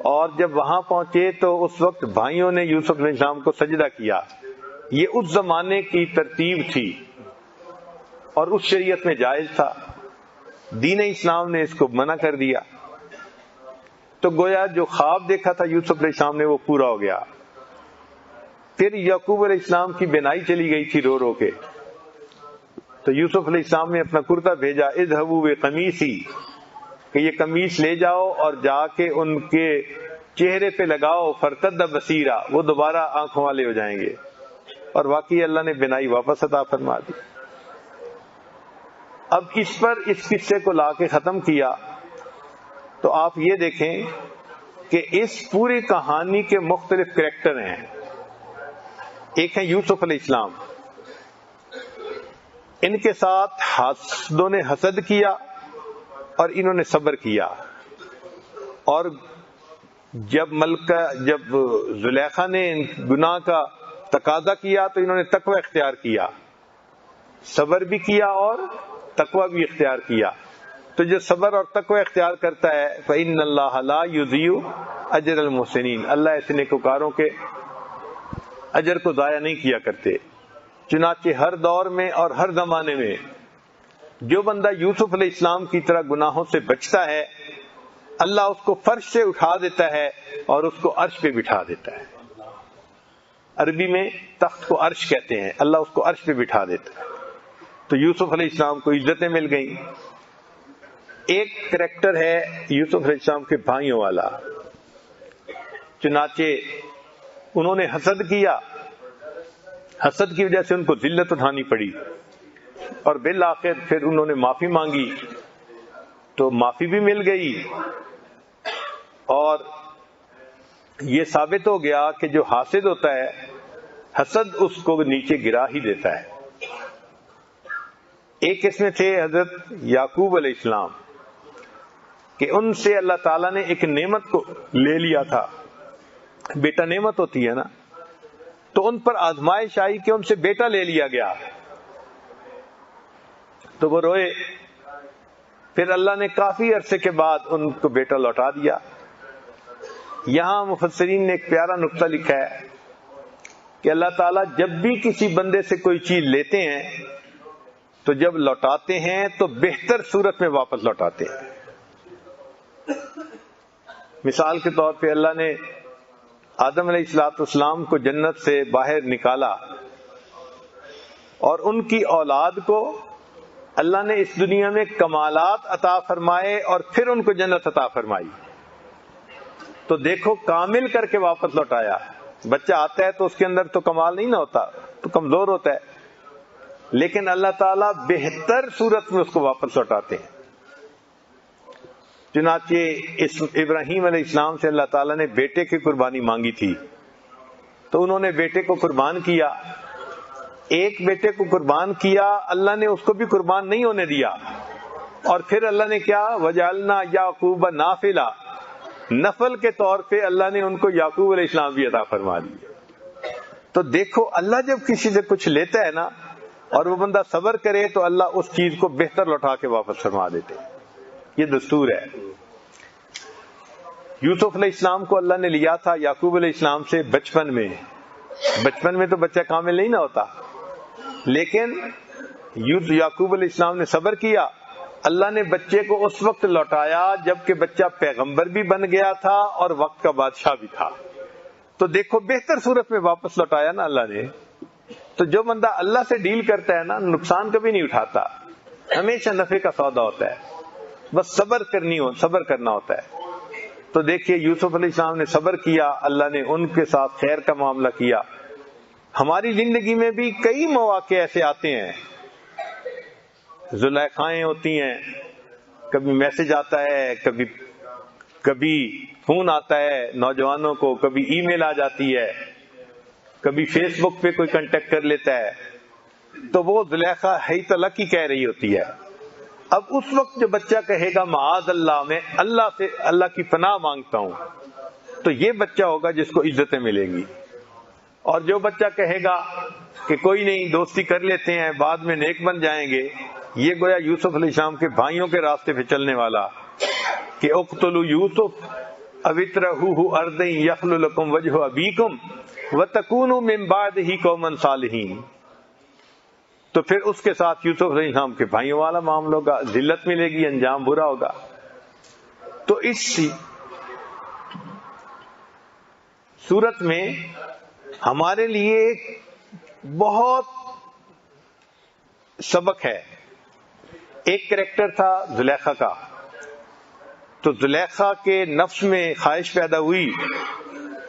S1: اور جب وہاں پہنچے تو اس وقت بھائیوں نے یوسف علیہ السلام کو سجدہ کیا. یہ اس زمانے کی ترتیب تھی اور اس شریعت میں جائز تھا، دین اسلام نے اس کو منع کر دیا. تو گویا جو خواب دیکھا تھا یوسف علیہ السلام نے وہ پورا ہو گیا. پھر یعقوب علیہ السلام کی بینائی چلی گئی تھی رو رو کے، تو یوسف علیہ السلام نے اپنا کرتا بھیجا اذهبوا بقمیصی، کہ یہ قمیص لے جاؤ اور جا کے ان کے چہرے پہ لگاؤ، فرتد بصیرا، وہ دوبارہ آنکھوں والے ہو جائیں گے. اور واقعی اللہ نے بینائی واپس عطا فرما دی. اب اس پر اس قصے کو لا کے ختم کیا تو آپ یہ دیکھیں کہ اس پوری کہانی کے مختلف کریکٹر ہیں. ایک ہے یوسف علیہ السلام، ان کے ساتھ حاسدوں نے حسد کیا اور انہوں نے صبر کیا، اور جب زلیخا نے گناہ کا تقاضا کیا تو انہوں نے تقوی اختیار کیا، صبر بھی کیا اور تقوی بھی اختیار کیا. تو جو صبر اور تقوی اختیار کرتا ہے فإن اللہ لا یضیع اجر المحسنین، اللہ ایسے نیکوکاروں کے اجر کو ضائع نہیں کیا کرتے. چنانچہ ہر دور میں اور ہر زمانے میں جو بندہ یوسف علیہ السلام کی طرح گناہوں سے بچتا ہے، اللہ اس کو فرش سے اٹھا دیتا ہے اور اس کو عرش پہ بٹھا دیتا ہے. عربی میں تخت کو عرش کہتے ہیں، اللہ اس کو عرش پہ بٹھا دیتا ہے. تو یوسف علیہ السلام کو عزتیں مل گئیں. ایک کریکٹر ہے یوسف علیہ السلام کے بھائیوں والا. چنانچہ انہوں نے حسد کیا، حسد کی وجہ سے ان کو ذلت اٹھانی پڑی، اور بالآخر پھر انہوں نے معافی مانگی تو معافی بھی مل گئی. اور یہ ثابت ہو گیا کہ جو حاسد ہوتا ہے حسد اس کو نیچے گرا ہی دیتا ہے. ایک اس میں تھے حضرت یعقوب علیہ السلام کہ ان سے اللہ تعالیٰ نے ایک نعمت کو لے لیا تھا. بیٹا نعمت ہوتی ہے نا، تو ان پر آزمائش آئی کہ ان سے بیٹا لے لیا گیا تو وہ روئے. پھر اللہ نے کافی عرصے کے بعد ان کو بیٹا لوٹا دیا. یہاں مفسرین نے ایک پیارا نقطہ لکھا ہے کہ اللہ تعالیٰ جب بھی کسی بندے سے کوئی چیز لیتے ہیں تو جب لوٹاتے ہیں تو بہتر صورت میں واپس لوٹاتے ہیں. مثال کے طور پہ اللہ نے آدم علیہ السلام کو جنت سے باہر نکالا اور ان کی اولاد کو اللہ نے اس دنیا میں کمالات عطا فرمائے اور پھر ان کو جنت عطا فرمائی. تو دیکھو کامل کر کے واپس لوٹایا. بچہ آتا ہے تو اس کے اندر تو کمال نہیں نہ ہوتا، تو کمزور ہوتا ہے، لیکن اللہ تعالیٰ بہتر صورت میں اس کو واپس لوٹاتے ہیں. چنانچہ ابراہیم علیہ السلام سے اللہ تعالیٰ نے بیٹے کی قربانی مانگی تھی تو انہوں نے بیٹے کو قربان کیا. ایک بیٹے کو قربان کیا، اللہ نے اس کو بھی قربان نہیں ہونے دیا، اور پھر اللہ نے کیا وجعلنا یعقوب نافلہ، نفل کے طور پہ اللہ نے ان کو یعقوب علیہ السلام بھی عطا فرما دی. تو دیکھو اللہ جب کسی سے کچھ لیتا ہے نا اور وہ بندہ صبر کرے تو اللہ اس چیز کو بہتر لوٹا کے واپس فرما دیتے. یہ دستور ہے. یوسف علیہ السلام کو اللہ نے لیا تھا یعقوب علیہ السلام سے بچپن میں تو بچہ کامل نہیں نہ ہوتا، لیکن یعقوب علیہ السلام نے صبر کیا. اللہ نے بچے کو اس وقت لوٹایا جبکہ بچہ پیغمبر بھی بن گیا تھا اور وقت کا بادشاہ بھی تھا. تو دیکھو بہتر صورت میں واپس لوٹایا نا اللہ نے. تو جو بندہ اللہ سے ڈیل کرتا ہے نا نقصان کبھی نہیں اٹھاتا، ہمیشہ نفع کا سودا ہوتا ہے. بس صبر کرنا ہوتا ہے. تو دیکھیے یوسف علیہ السلام نے صبر کیا، اللہ نے ان کے ساتھ خیر کا معاملہ کیا. ہماری زندگی میں بھی کئی مواقع ایسے آتے ہیں زلیخائیں ہوتی ہیں، کبھی میسج آتا ہے، کبھی فون آتا ہے نوجوانوں کو، کبھی ای میل آ جاتی ہے، کبھی فیس بک پہ کوئی کانٹیکٹ کر لیتا ہے، تو وہ زلیخا حیت اللہ کی کہہ رہی ہوتی ہے۔ اب اس وقت جو بچہ کہے گا معاذ اللہ، میں اللہ سے اللہ کی پناہ مانگتا ہوں، تو یہ بچہ ہوگا جس کو عزتیں ملیں گی۔ اور جو بچہ کہے گا کہ کوئی نہیں، دوستی کر لیتے ہیں، بعد میں نیک بن جائیں گے، یہ گویا یوسف علیہ السلام کے بھائیوں کے راستے پہ چلنے والا، کہ اقتلوا یوسف او اطرحوہ ارضا یخل لکم وجہ ابیکم وتکونوا من بعدہ قوما صالحین۔ تو پھر اس کے ساتھ یوسف علیہ السلام کے بھائیوں والا معاملہ ہوگا، ذلت ملے گی، انجام برا ہوگا۔ تو اس صورت میں ہمارے لیے بہت سبق ہے۔ ایک کریکٹر تھا زلیخا کا، تو زلیخا کے نفس میں خواہش پیدا ہوئی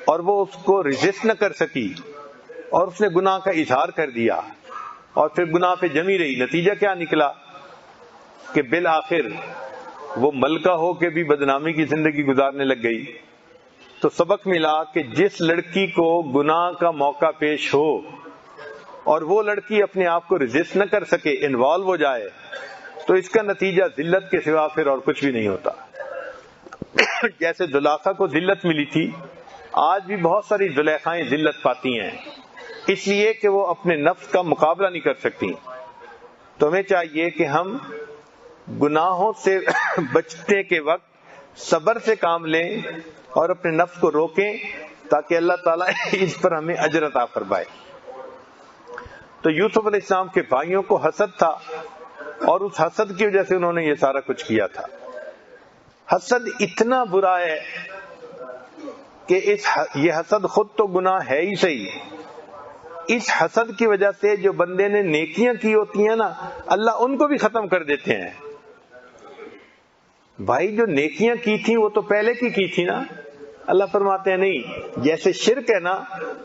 S1: اور وہ اس کو ریزسٹ نہ کر سکی، اور اس نے گناہ کا اظہار کر دیا، اور پھر گناہ پہ جمی رہی۔ نتیجہ کیا نکلا کہ بالآخر وہ ملکہ ہو کے بھی بدنامی کی زندگی گزارنے لگ گئی۔ تو سبق ملا کہ جس لڑکی کو گناہ کا موقع پیش ہو اور وہ لڑکی اپنے آپ کو ریزسٹ نہ کر سکے، انوالو ہو جائے، تو اس کا نتیجہ ذلت کے سوا پھر اور کچھ بھی نہیں ہوتا۔ جیسے زلیخا کو ذلت ملی تھی، آج بھی بہت ساری زلیخائیں ذلت پاتی ہیں، اس لیے کہ وہ اپنے نفس کا مقابلہ نہیں کر سکتی۔ تو ہمیں چاہیے کہ ہم گناہوں سے بچنے کے وقت صبر سے کام لیں اور اپنے نفس کو روکیں، تاکہ اللہ تعالیٰ اس پر ہمیں اجر عطا فرمائے۔ تو یوسف علیہ السلام کے بھائیوں کو حسد تھا، اور اس حسد کی وجہ سے انہوں نے یہ سارا کچھ کیا تھا۔ حسد اتنا برا ہے کہ یہ حسد خود تو گناہ ہے ہی صحیح، اس حسد کی وجہ سے جو بندے نے نیکیاں کی ہوتی ہیں نا، اللہ ان کو بھی ختم کر دیتے ہیں۔ بھائی جو نیکیاں کی تھیں وہ تو پہلے کی تھی نا۔ اللہ فرماتے ہیں نہیں، جیسے شرک ہے نا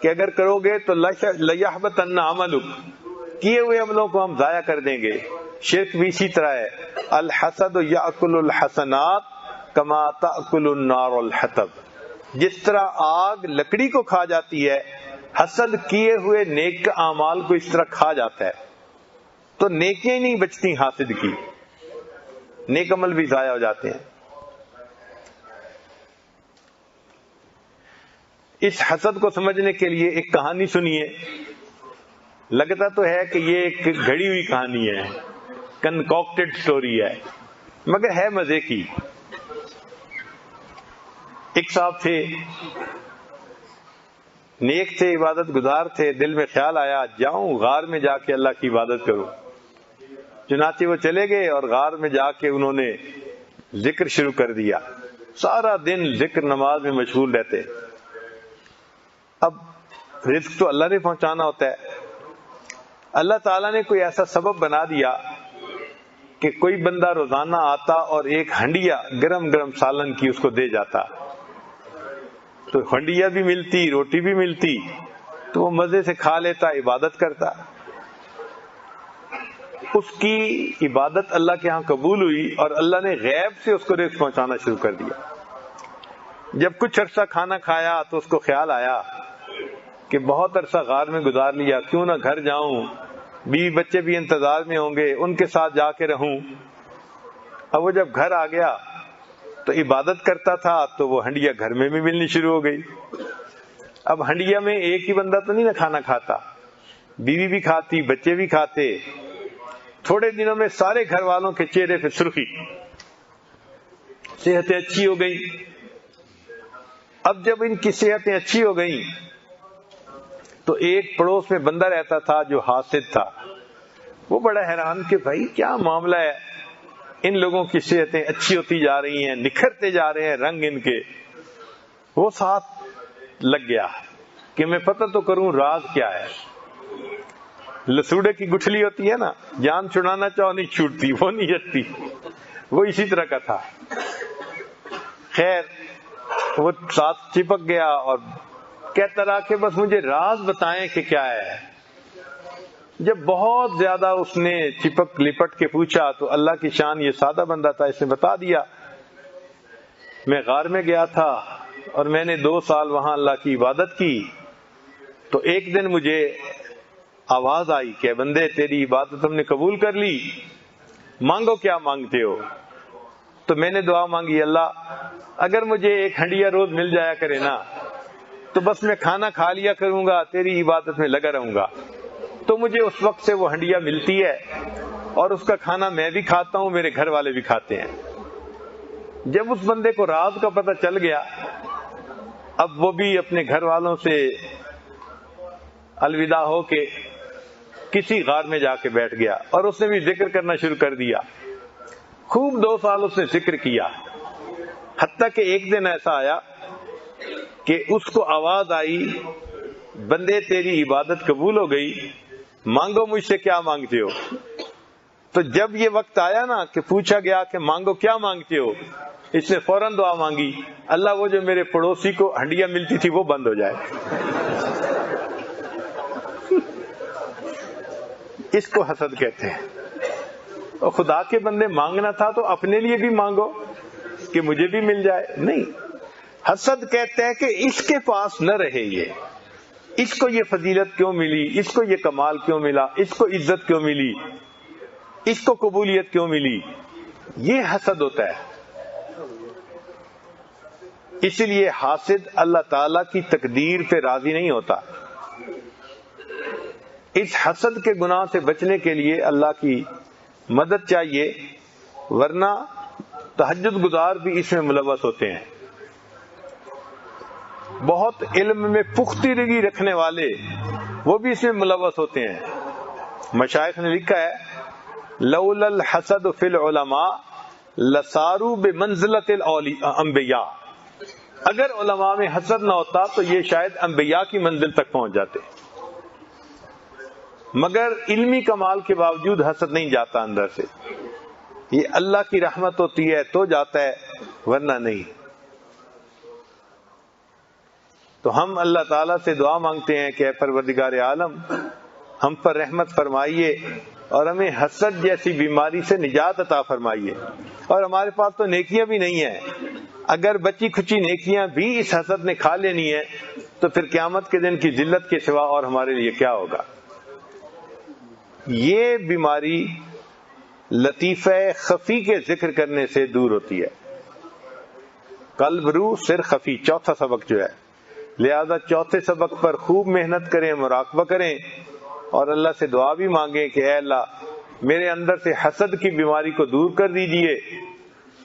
S1: کہ اگر کرو گے تو لَيَحْبَطَنَّ عَمَلُكَ، کیے ہوئے عملوں کو ہم ضائع کر دیں گے، شرک بھی اسی طرح ہے۔ الحسد یأکل الحسنات کما تأکل النار الحطب، جس طرح آگ لکڑی کو کھا جاتی ہے، حسد کیے ہوئے نیک اعمال کو اس طرح کھا جاتا ہے۔ تو نیکیاں نہیں بچتی حاسد کی، نیک عمل بھی ضائع ہو جاتے ہیں۔ اس حسد کو سمجھنے کے لیے ایک کہانی سنیے۔ لگتا تو ہے کہ یہ ایک گھڑی ہوئی کہانی ہے، کنکوکٹڈ سٹوری ہے، مگر ہے مزے کی۔ ایک صاحب تھے، نیک تھے، عبادت گزار تھے، دل میں خیال آیا جاؤں غار میں جا کے اللہ کی عبادت کروں۔ چنانچہ وہ چلے گئے اور غار میں جا کے انہوں نے ذکر شروع کر دیا، سارا دن ذکر نماز میں مشغول رہتے۔ اب رزق تو اللہ نے پہنچانا ہوتا ہے، اللہ تعالیٰ نے کوئی ایسا سبب بنا دیا کہ کوئی بندہ روزانہ آتا اور ایک ہنڈیا گرم گرم سالن کی اس کو دے جاتا، تو ہنڈیا بھی ملتی، روٹی بھی ملتی، تو وہ مزے سے کھا لیتا، عبادت کرتا۔ اس کی عبادت اللہ کے ہاں قبول ہوئی اور اللہ نے غیب سے اس کو رزق پہنچانا شروع کر دیا۔ جب کچھ عرصہ کھانا کھایا تو اس کو خیال آیا کہ بہت عرصہ غار میں گزار لیا، کیوں نہ گھر جاؤں، بیوی بچے بھی انتظار میں ہوں گے، ان کے ساتھ جا کے رہوں۔ اب وہ جب گھر آ گیا تو عبادت کرتا تھا تو وہ ہنڈیا گھر میں بھی ملنی شروع ہو گئی۔ اب ہنڈیا میں ایک ہی بندہ تو نہیں نہ کھانا کھاتا، بیوی بھی کھاتی، بچے بھی کھاتے۔ تھوڑے دنوں میں سارے گھر والوں کے چہرے پہ سرخی، صحتیں اچھی ہو گئی۔ اب جب ان کی صحتیں اچھی ہو گئیں تو ایک پڑوس میں بندہ رہتا تھا جو حاسد تھا، وہ بڑا حیران کہ بھائی کیا معاملہ ہے، ان لوگوں کی صحتیں اچھی ہوتی جا رہی ہیں، نکھرتے جا رہے ہیں رنگ ان کے۔ وہ ساتھ لگ گیا کہ میں پتہ تو کروں راز کیا ہے۔ لسوڑے کی گٹھلی ہوتی ہے نا، جان چھڑانا چاہو نہیں چھوٹتی، وہ نہیں ہٹتی، وہ اسی طرح کا تھا۔ خیر وہ ساتھ چپک گیا اور کہتا رہا کہ بس مجھے راز بتائیں کہ کیا ہے۔ جب بہت زیادہ اس نے چپک لپٹ کے پوچھا تو اللہ کی شان، یہ سادہ بندہ تھا، اس نے بتا دیا میں غار میں گیا تھا اور میں نے 2 سال وہاں اللہ کی عبادت کی، تو ایک دن مجھے آواز آئی کہ بندے تیری عبادت ہم نے قبول کر لی، مانگو کیا مانگتے ہو؟ تو میں نے دعا مانگی، اللہ اگر مجھے 1 ہنڈیا روز مل جایا کرے نا تو بس میں کھانا کھا لیا کروں گا، تیری عبادت میں لگا رہوں گا۔ تو مجھے اس وقت سے وہ ہنڈیا ملتی ہے اور اس کا کھانا میں بھی کھاتا ہوں، میرے گھر والے بھی کھاتے ہیں۔ جب اس بندے کو راز کا پتہ چل گیا، اب وہ بھی اپنے گھر والوں سے الوداع ہو کے کسی غار میں جا کے بیٹھ گیا اور اس نے بھی ذکر کرنا شروع کر دیا۔ خوب 2 سال اس نے ذکر کیا، حتیٰ کہ ایک دن ایسا آیا کہ اس کو آواز آئی بندے تیری عبادت قبول ہو گئی، مانگو مجھ سے کیا مانگتے ہو؟ تو جب یہ وقت آیا نا کہ پوچھا گیا کہ مانگو کیا مانگتے ہو، اس نے فوراً دعا مانگی، اللہ وہ جو میرے پڑوسی کو ہنڈیا ملتی تھی وہ بند ہو جائے۔ اس کو حسد کہتے ہیں۔ اور خدا کے بندے مانگنا تھا تو اپنے لیے بھی مانگو کہ مجھے بھی مل جائے، نہیں۔ حسد کہتے ہیں کہ اس کے پاس نہ رہے، یہ اس کو یہ فضیلت کیوں ملی، اس کو یہ کمال کیوں ملا، اس کو عزت کیوں ملی، اس کو قبولیت کیوں ملی، یہ حسد ہوتا ہے۔ اس لیے حاسد اللہ تعالی کی تقدیر پہ راضی نہیں ہوتا۔ اس حسد کے گناہ سے بچنے کے لیے اللہ کی مدد چاہیے، ورنہ تہجد گزار بھی اس میں ملوث ہوتے ہیں۔ بہت علم میں پختگی رکھنے والے وہ بھی اس میں ملوث ہوتے ہیں۔ مشائخ نے لکھا ہے لولا الحسد فی العلماء لصاروا بمنزلۃ الانبیاء، اگر علماء میں حسد نہ ہوتا تو یہ شاید انبیاء کی منزل تک پہنچ جاتے، مگر علمی کمال کے باوجود حسد نہیں جاتا اندر سے۔ یہ اللہ کی رحمت ہوتی ہے تو جاتا ہے، ورنہ نہیں۔ تو ہم اللہ تعالیٰ سے دعا مانگتے ہیں کہ اے پروردگار عالم ہم پر رحمت فرمائیے اور ہمیں حسد جیسی بیماری سے نجات عطا فرمائیے۔ اور ہمارے پاس تو نیکیاں بھی نہیں ہیں، اگر بچی کھچی نیکیاں بھی اس حسد نے کھا لینی ہے تو پھر قیامت کے دن کی ذلت کے سوا اور ہمارے لیے کیا ہوگا۔ یہ بیماری لطیفہ خفی کے ذکر کرنے سے دور ہوتی ہے۔ قلب روح سر خفی، چوتھا سبق جو ہے، لہذا چوتھے سبق پر خوب محنت کریں، مراقبہ کریں اور اللہ سے دعا بھی مانگیں کہ اے اللہ میرے اندر سے حسد کی بیماری کو دور کر دیجئے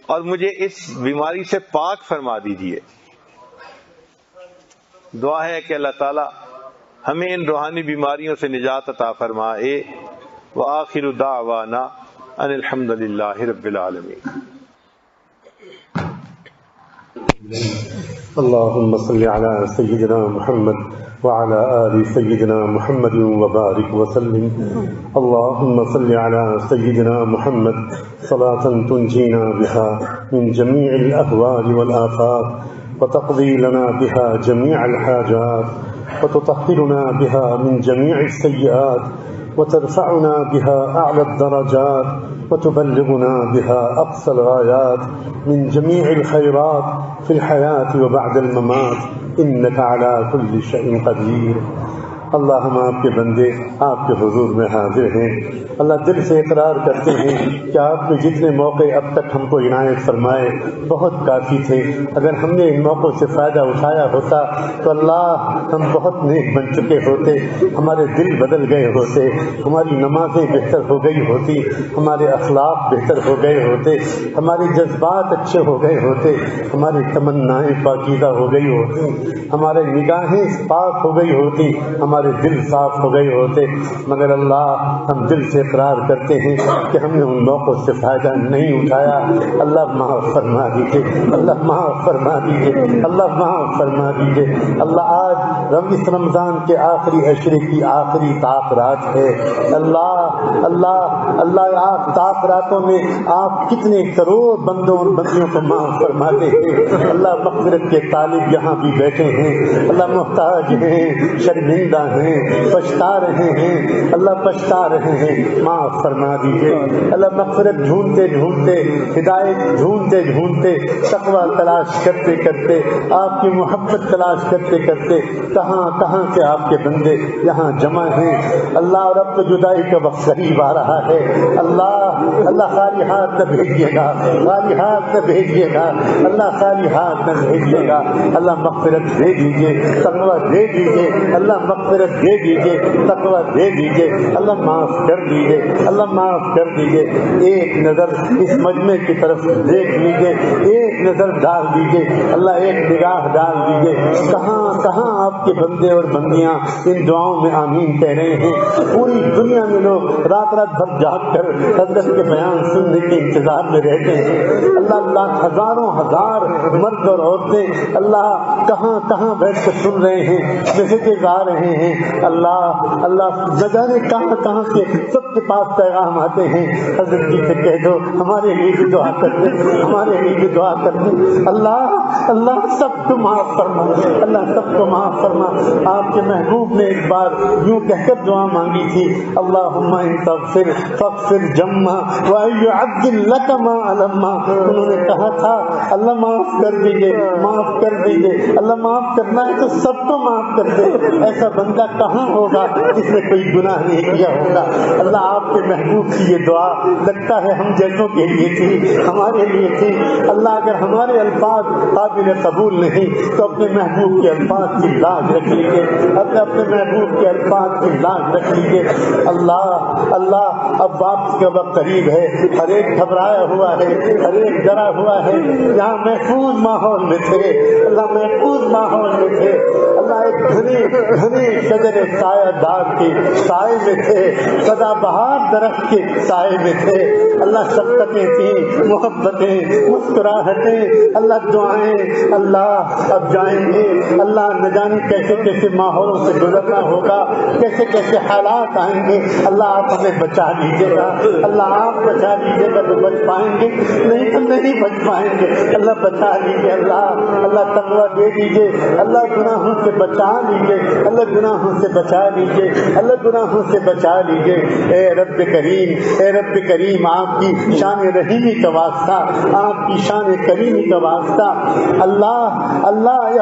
S1: اور مجھے اس بیماری سے پاک فرما دیجئے۔ دعا ہے کہ اللہ تعالی ہمیں ان روحانی بیماریوں سے نجات عطا فرمائے۔ وآخر دعوانا ان الحمد للہ رب العالمین۔
S2: اللهم صل على سيدنا محمد وعلى آل سيدنا محمد وبارك وسلم۔ اللهم صل على سيدنا محمد صلاة تنجينا بها من جميع الأهوال والآفات وتقضي لنا بها جميع الحاجات وتطهرنا بها من جميع السيئات وترفعنا بها أعلى الدرجات وتبلغنا بها أقصى الغايات من جميع الخيرات في الحياة وبعد الممات إنك على كل شيء قدير۔ اللہ ہم آپ کے بندے آپ کے حضور میں حاضر ہیں، اللہ دل سے اقرار کرتے ہیں کہ آپ نے جتنے موقع اب تک ہم کو عنایت فرمائے بہت کافی تھے، اگر ہم نے ان موقعوں سے فائدہ اٹھایا ہوتا تو اللہ ہم بہت نیک بن چکے ہوتے، ہمارے دل بدل گئے ہوتے، ہماری نمازیں بہتر ہو گئی ہوتی، ہمارے اخلاق بہتر ہو گئے ہوتے، ہمارے جذبات اچھے ہو گئے ہوتے، ہماری تمنائیں پاکیزہ ہو گئی ہوتی، ہمارے نگاہیں پاک ہو گئی ہوتی، ہمارے دل صاف ہو گئے ہوتے، مگر اللہ ہم دل سے اقرار کرتے ہیں کہ ہم نے ان موقعوں سے فائدہ نہیں اٹھایا۔ اللہ معاف فرما دیجیے، اللہ معاف فرما دیجیے، اللہ معاف فرما دیجیے۔ اللہ آج اس رمضان کے آخری عشرے کی آخری طاق رات ہے. اللہ اللہ اللہ، آپ طاق راتوں میں آپ کتنے کروڑ بندوں اور بندیوں کو معاف فرماتے ہیں. اللہ مغفرت کے طالب یہاں بھی بیٹھے ہیں، اللہ محتاج ہیں، شرمندہ ہیں، پچھتا رہے ہیں، اللہ پچھتا رہے ہیں، معاف فرما دیجیے. اللہ مغفرت ڈھونڈتے ڈھونڈتے، ہدایت ڈھونڈتے ڈھونڈتے، تقوی تلاش کرتے کرتے، آپ کی محبت تلاش کرتے کرتے کہاں کہاں سے آپ کے بندے یہاں جمع ہیں. اللہ اور اب تو جدائی کا وقت قریب آ رہا ہے. اللہ اللہ خالی ہاتھ نہ بھیجیے گا، خالی ہاتھ نہ بھیجیے گا، اللہ خالی ہاتھ نہ بھیجیے گا. اللہ مغفرت دے دیجیے، تقوی دے دیجیے، اللہ مغفرت دے دیجیے، تقوی دے دیجیے، اللہ معاف کر دیجیے، اللہ معاف کر دیجیے. ایک نظر اس مجمع کی طرف دیکھ لیجیے، ایک نظر ڈال دیجیے، اللہ ایک نگاہ ڈال دیجیے. کہاں کہاں آپ کے بندے اور بندیاں ان دعاؤں میں آمین کہہ رہے ہیں. پوری دنیا میں لوگ رات رات بھر جاگ کر حضرت کے بیان سننے کے انتظار میں رہتے ہیں. اللہ اللہ، ہزاروں ہزار مرد اور عورتیں اللہ کہاں کہاں بیٹھ کر سن رہے ہیں، میسیجز آ رہے ہیں. اللہ اللہ، نہ جانے کہاں کہاں سے سب کے پاس پیغام آتے ہیں. حضرت جی سے کہہ دو ہمارے لیے بھی دعا کر دیں، ہمارے لیے بھی دعا کر دیں. اللہ اللہ، سب کو معاف فرما، اللہ سب کو معاف فرما. آپ کے محبوب نے ایک بار یوں کہہ کر دعا مانگی تھی، اللہم ان تغفر فاغفر جما وَيُعَجِّل لَكَ مَا عَلَمَّا. انہوں نے کہا تھا اللہ معاف کر دیجئے، معاف کر دیجئے. اللہ معاف کرنا ہے تو سب کو معاف کر دے. ایسا بندہ کہاں ہوگا جس نے کوئی گناہ نہیں کیا ہوگا. اللہ آپ کے محبوب کی یہ دعا لگتا ہے ہم جیسوں کے لیے تھی، ہمارے لیے تھی. اللہ اگر ہمارے الفاظ قابل قبول نہیں تو اپنے محبوب کے الفاظ کی لاج رکھ لیجیے، اپنے محبوب کے الفاظ کی لاج رکھ لیجیے. اللہ اللہ، اب واپس کا وقت قریب ہے، ہر ایک گھبرایا ہوا ہے، ہر ایک ڈرا ہوا ہے. یہاں محفوظ ماحول میں تھے، اللہ محفوظ ماحول میں تھے. اللہ ایک گھنے گھنے شجر سایہ دار کے سائے میں تھے، سدا بہار درخت کے سائے میں تھے. اللہ شفقتیں تھیں، محبتیں، مسکراہٹیں، اللہ دعائیں. اللہ اب جائیں گے، اللہ نہ جانے کیسے کیسے ماحولوں سے گزرنا ہوگا، کیسے کیسے حالات آئیں گے. اللہ آپ ہمیں بچا لیجیے گا، اللہ آپ بچا لیجیے گا تو بچ پائیں گے، نہیں تو نہیں بچ پائیں گے. اللہ بچا لیجیے، اللہ اللہ تقویٰ دے دیجیے، اللہ گناہوں سے بچا لیجیے، اللہ گناہوں سے بچا لیجیے، اللہ گناہوں سے بچا لیجیے. اے رب کریم، اے رب کریم، آپ کی شان رحیمی کا واسطہ، آپ کی شان کریمی کا واسطہ. اللہ اللہ،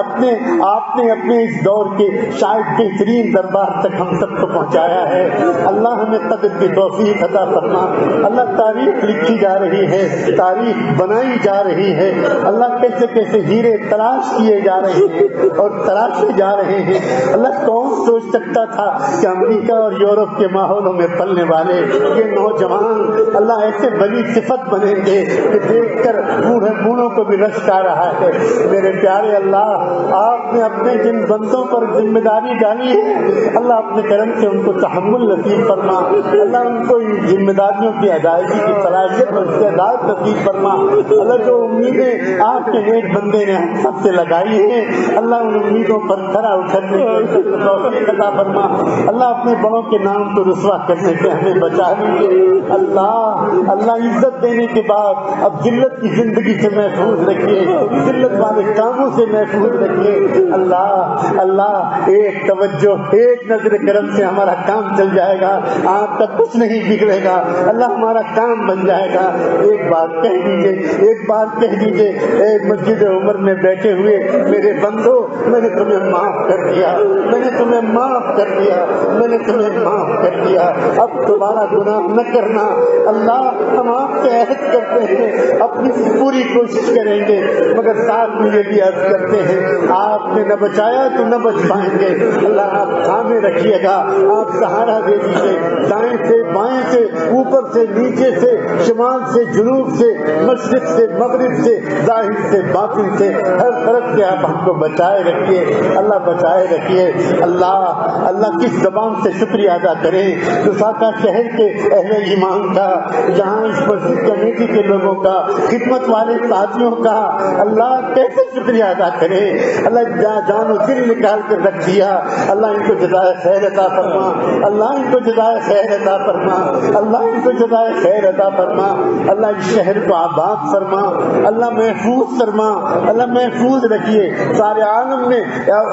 S2: آپ نے اپنے اس دور کے شاید بہترین دربار تک ہم سب کو پہنچایا ہے. اللہ ہمیں قدر کی توفیق عطا فرما. اللہ تاریخ لکھی جا رہی ہے، تاریخ بنائی جا رہی ہے. اللہ کیسے کیسے ہیرے تلاش کیے جا رہے ہیں اور تلاشے جا رہے ہیں. اللہ کون سوچ سکتا تھا کہ امریکہ اور یورپ کے ماحولوں میں پلنے والے یہ نوجوان اللہ ایسے بڑی صفت بنیں گے کہ دیکھ کر بوڑھے بوڑھوں کو بھی رشک آ رہا ہے. میرے پیارے اللہ، آپ نے اپنے جن بندوں پر ذمہ داری ڈالی ہے، اللہ اپنے کرم سے ان کو تحمل نصیب فرما. اللہ ان کو ان ذمہ داریوں کی ادائیگی کی صلاحیت اور استعداد نصیب فرما. اللہ جو امیدیں آپ کے نیک بندے نے ہم سب سے لگائی ہیں، اللہ ان امیدوں پر کھرا اترنے کی توفیق عطا فرما. اللہ اپنے بڑوں کے نام کو رسوا کرنے سے ہمیں بچا لیجیے. اللہ اللہ، عزت دینے کے بعد اب ذلت کی زندگی سے محفوظ رکھیے، ذلت والے کاموں سے محفوظ رکھیے. اللہ اللہ، ایک توجہ، ایک نظر کرم سے ہمارا کام چل جائے گا. آپ کا کچھ نہیں بگڑے گا، اللہ ہمارا کام بن جائے گا. ایک بات کہہ دیجیے، ایک بات کہہ دیجیے، اے مسجد عمر میں بیٹھے ہوئے میرے بندو، میں نے تمہیں معاف کر دیا، میں نے تمہیں معاف کر دیا، میں نے تمہیں معاف کر دیا. اب دوبارہ گناہ نہ کرنا. اللہ ہم آپ سے عہد کرتے ہیں، اپنی پوری کوشش کریں گے، مگر ساتھ میں یہ بھی عرض کرتے ہیں آپ نے نہ بچایا تو نہ بچ پائیں گے. اللہ آپ تھامے رکھیے گا، آپ سہارا دے دیجیے، دائیں سے بائیں سے، اوپر سے نیچے سے، شمال سے جنوب سے، مشرق سے مغرب سے، ظاہر سے باطن سے، ہر طرف سے آپ ہم کو بچائے رکھیے. اللہ بچائے رکھیے. اللہ اللہ، کس زبان سے شکریہ ادا کریں رفاقہ شہر کے اہل ایمان کا، جہاں اس مسجد کمیٹی کے لوگوں کا، خدمت والے ساتھیوں کا اللہ کیسے شکریہ ادا کرے. اللہ جان و دل نکال کر رکھ دیا. اللہ ان کو جزائے خیر عطا فرما. اللہ ان کو جزائے خیر عطا فرما. اللہ ان کو جزائے خیر عطا فرما. اللہ اس شہر کو آباد فرما. اللہ محفوظ فرما. اللہ محفوظ رکھیے. سارے عالم میں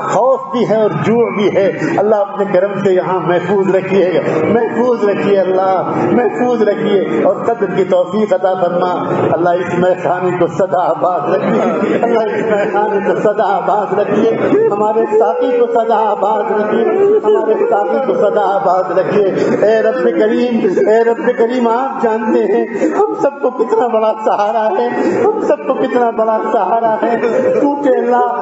S2: خوف بھی ہے اور جوع بھی ہے. اللہ اپنے کرم سے یہاں محفوظ رکھیے گا، محفوظ رکھیے. اللہ محفوظ رکھیے اور قدر کی توفیق عطا فرما. اللہ اس میخانے کو سدا آباد رکھیے. اللہ اس میخانے کو سدا آباد رکھیے. ہمارے ساتھی کو سدا آباد رکھیے. ہمارے ساتھی کو سدا آباد رکھیے. اے رب کریم، اے رب کریم، آپ جانتے ہیں ہم سب کو کتنا بڑا سہارا ہے. ہم سب کو کتنا بڑا سہارا ہے. ٹوٹے اللہ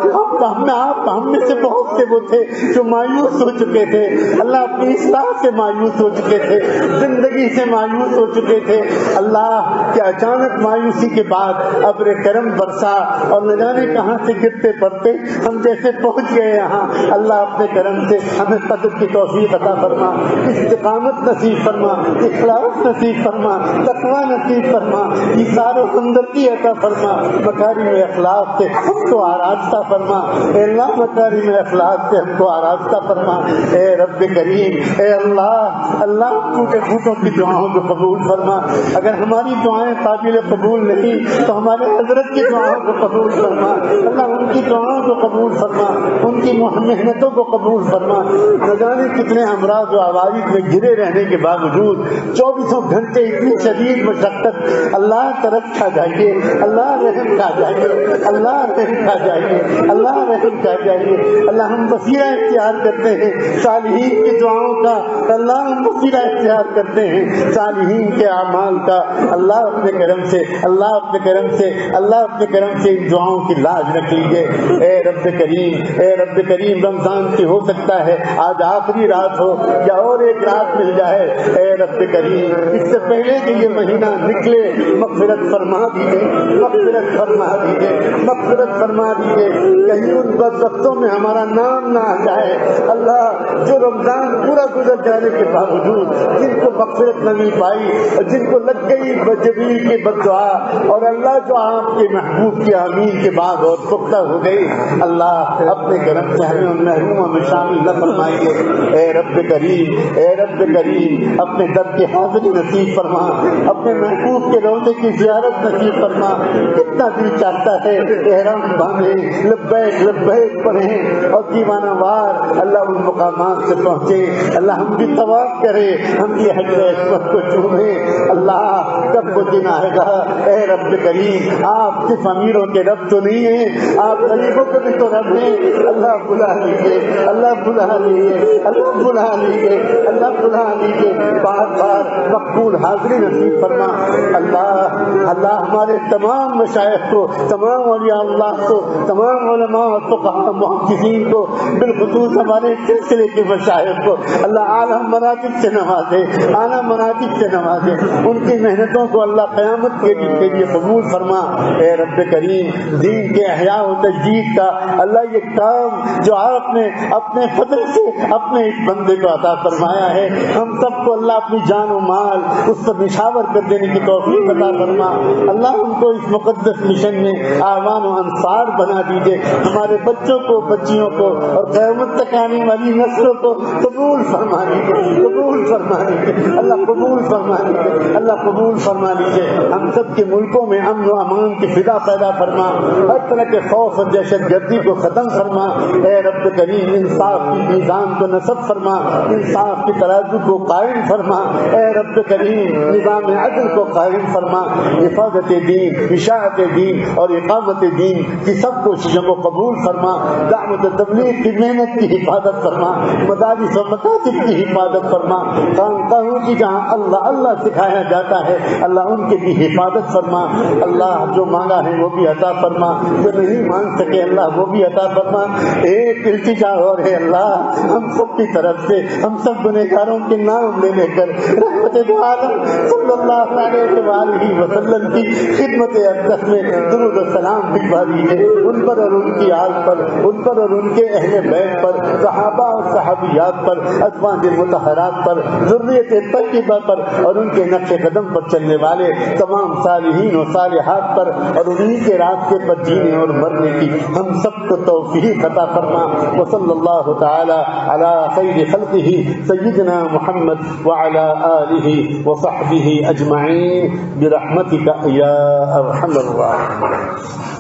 S2: ہم میں سے بہت سے وہ تھے جو مایوس ہو چکے تھے. اللہ اپنی اصلاح سے مایوس ہو چکے تھے، زندگی سے مایوس ہو چکے تھے. اللہ کہ اچانک مایوسی کے بعد ابر کرم برسا اور نہ جانے کہاں سے گرتے پڑتے ہم جیسے پہنچ گئے یہاں. اللہ اپنے کرم سے ہمیں قدر کی توفیق عطا فرما، استقامت نصیب فرما، اخلاص نصیب فرما، تقوی نصیب فرما، ایثار و ہمدردی عطا فرما. مکارم اخلاق سے ہم کو آراستہ فرما. اے اللہ مکارم اخلاق سے ہم کو آراستہ فرما. اے رب کریم، اے اللہ ٹوٹے پھوٹوں کی دعاؤں کو قبول فرما. اگر ہماری دعائیں قابل قبول نہیں تو ہمارے حضرت کی دعاؤں کو قبول فرما. اللہ ان کی دعاؤں کو قبول فرما، ان کی محنتوں کو قبول فرما. نہ جانے کتنے امراض و عوارض میں گرے رہنے کے باوجود 24 گھنٹے اتنی شدید مشقت. اللہ طرف کھا جائیے، اللہ رحم کھا جائیے، اللہ رحم کھا جائیے، اللہ رحم کھا جائیے. اللہ ہم وسیلہ اختیار کرتے ہیں صالحین کی دعاؤں کا. اللہ ہم وسیلہ اختیار کرتے ہیں صالحین کے اعمال کا. اللہ اپنے کرم سے، اللہ اپنے کرم سے، اللہ اپنے کرم سے ان دعاؤں کی لاج رکھ لیجیے. اے رب کریم، اے رب کریم، رمضان کی ہو سکتا ہے آج آخری رات ہو یا اور ایک رات مل جائے. اے رب کریم، اس سے پہلے کہ یہ مہینہ نکلے مغفرت فرما دیجیے، مغفرت فرما دیجیے، مغفرت فرما دیجیے. کہیں ان بدبختوں میں ہمارا نام نہ آ جائے. اللہ جو رمضان پورا گزر جانے کے باوجود جن کو مغفرت نہ مل پائی اور جن کو لگ گئی جبریل کی بد دعا، اور اللہ جو آپ کے محبوب کی آمین کے بعد اور پختہ ہو گئی، اللہ اپنے کرم سے ہمیں ان محروموں میں شامل نہ فرمائیے. اے رب کریم، اے رب کریم، اپنے در کی حاضری نصیب فرما، اپنے محبوب کے روضے کی زیارت نصیب فرما. کتنا دل چاہتا ہے احرام باندھے، لبیک لبیک پڑھیں اور دیوانہ وار اللہ ان مقامات سے پہنچے. اللہ ہم بھی طواف کرے، ہم بھی حجر اسود کو چومیں. اللہ کب وہ دن آئے گا؟ اے رب کریم، آپ صرف امیروں کے رب تو نہیں ہیں، آپ غریبوں کے بھی تو رب ہیں. اللہ بلا لیجیے، اللہ بلا لیجیے، اللہ بلا لیجیے، اللہ بلا لیجیے. بار بار مقبول حاضری نصیب فرما. اللہ ہمارے تمام مشائخ کو، تمام اولیاء اللہ کو، تمام علماء فقہاء محدثین کو، بالخصوص ہمارے سلسلے کے مشائخ کو اللہ اعلیٰ مراتب سے نوازے، اعلیٰ مراتب سے نوازے. ان کی محنتوں کو اللہ قیامت کے لیے قبول فرما. اے رب کریم، دین کے احیاء و تجدید کا اللہ یہ کام جو آپ نے اپنے فضل سے اپنے ایک بندے کو عطا فرمایا ہے، ہم سب کو اللہ اپنی جان و مال اس پر نشاور کر دینے کی توفیق عطا فرما. اللہ ہم کو اس مقدس مشن میں اعوان و انصار بنا دیجیے. ہمارے بچوں کو، بچیوں کو اور قیامت تک آنے والی نسلوں کو قبول فرما لیجیے، قبول فرما لیجیے. اللہ قبول فرما لیجیے، اللہ قبول فرما لیجیے. ہم سب کے ملکوں میں امن و امان کی فضا پیدا فرما. ہر طرح کے خوف اور دہشت گردی کو ختم فرما. اے رب کریم، انصاف کی میزان کو نصب فرما، انصاف کی ترازو کو قائم فرما. اے رب کریم، نظام عدل کو قائم فرما. حفاظت دین، اشاعت دین اور اقامت دین کی سب کوششوں کو قبول فرما. دعوت و تبلیغ کی محنت کی حفاظت فرما. مدارس و مکاتب کی حفاظت فرما. خانقاہوں کی جہاں اللہ اللہ سکھایا جاتا ہے، اللہ ان کی بھی حفاظت فرما. اللہ جو مانگا ہے وہ بھی عطا فرما، جو نہیں مانگ سکے اللہ وہ بھی عطا فرما. ایک التجا اور ہے اللہ، ہم سب کی طرف سے ہم سب گنہگاروں کے نام لے لے کر رحمت محدث عالم صلی اللہ علیہ وآلہ وسلم کی خدمت اقدس میں درود و سلام بھجوا دیجیے ان پر اور ان کی آل پر، ان پر اور ان کے اہل بیت پر، صحابہ اور صحابیات پر، ازواج مطہرات پر، ذریت طیبہ پر اور ان کے نقش قدم پر چلنے والے تمام صالحین و صالحات پر اور انہی کے راستے پر جینے اور مرنے کی ہم سب کو توفیق عطا فرما۔ وصلی اللہ تعالی علی خیر خلقہ سیدنا محمد وعلی آلہ وصحبہ اجمعین برحمتک یا ارحم الراحمین۔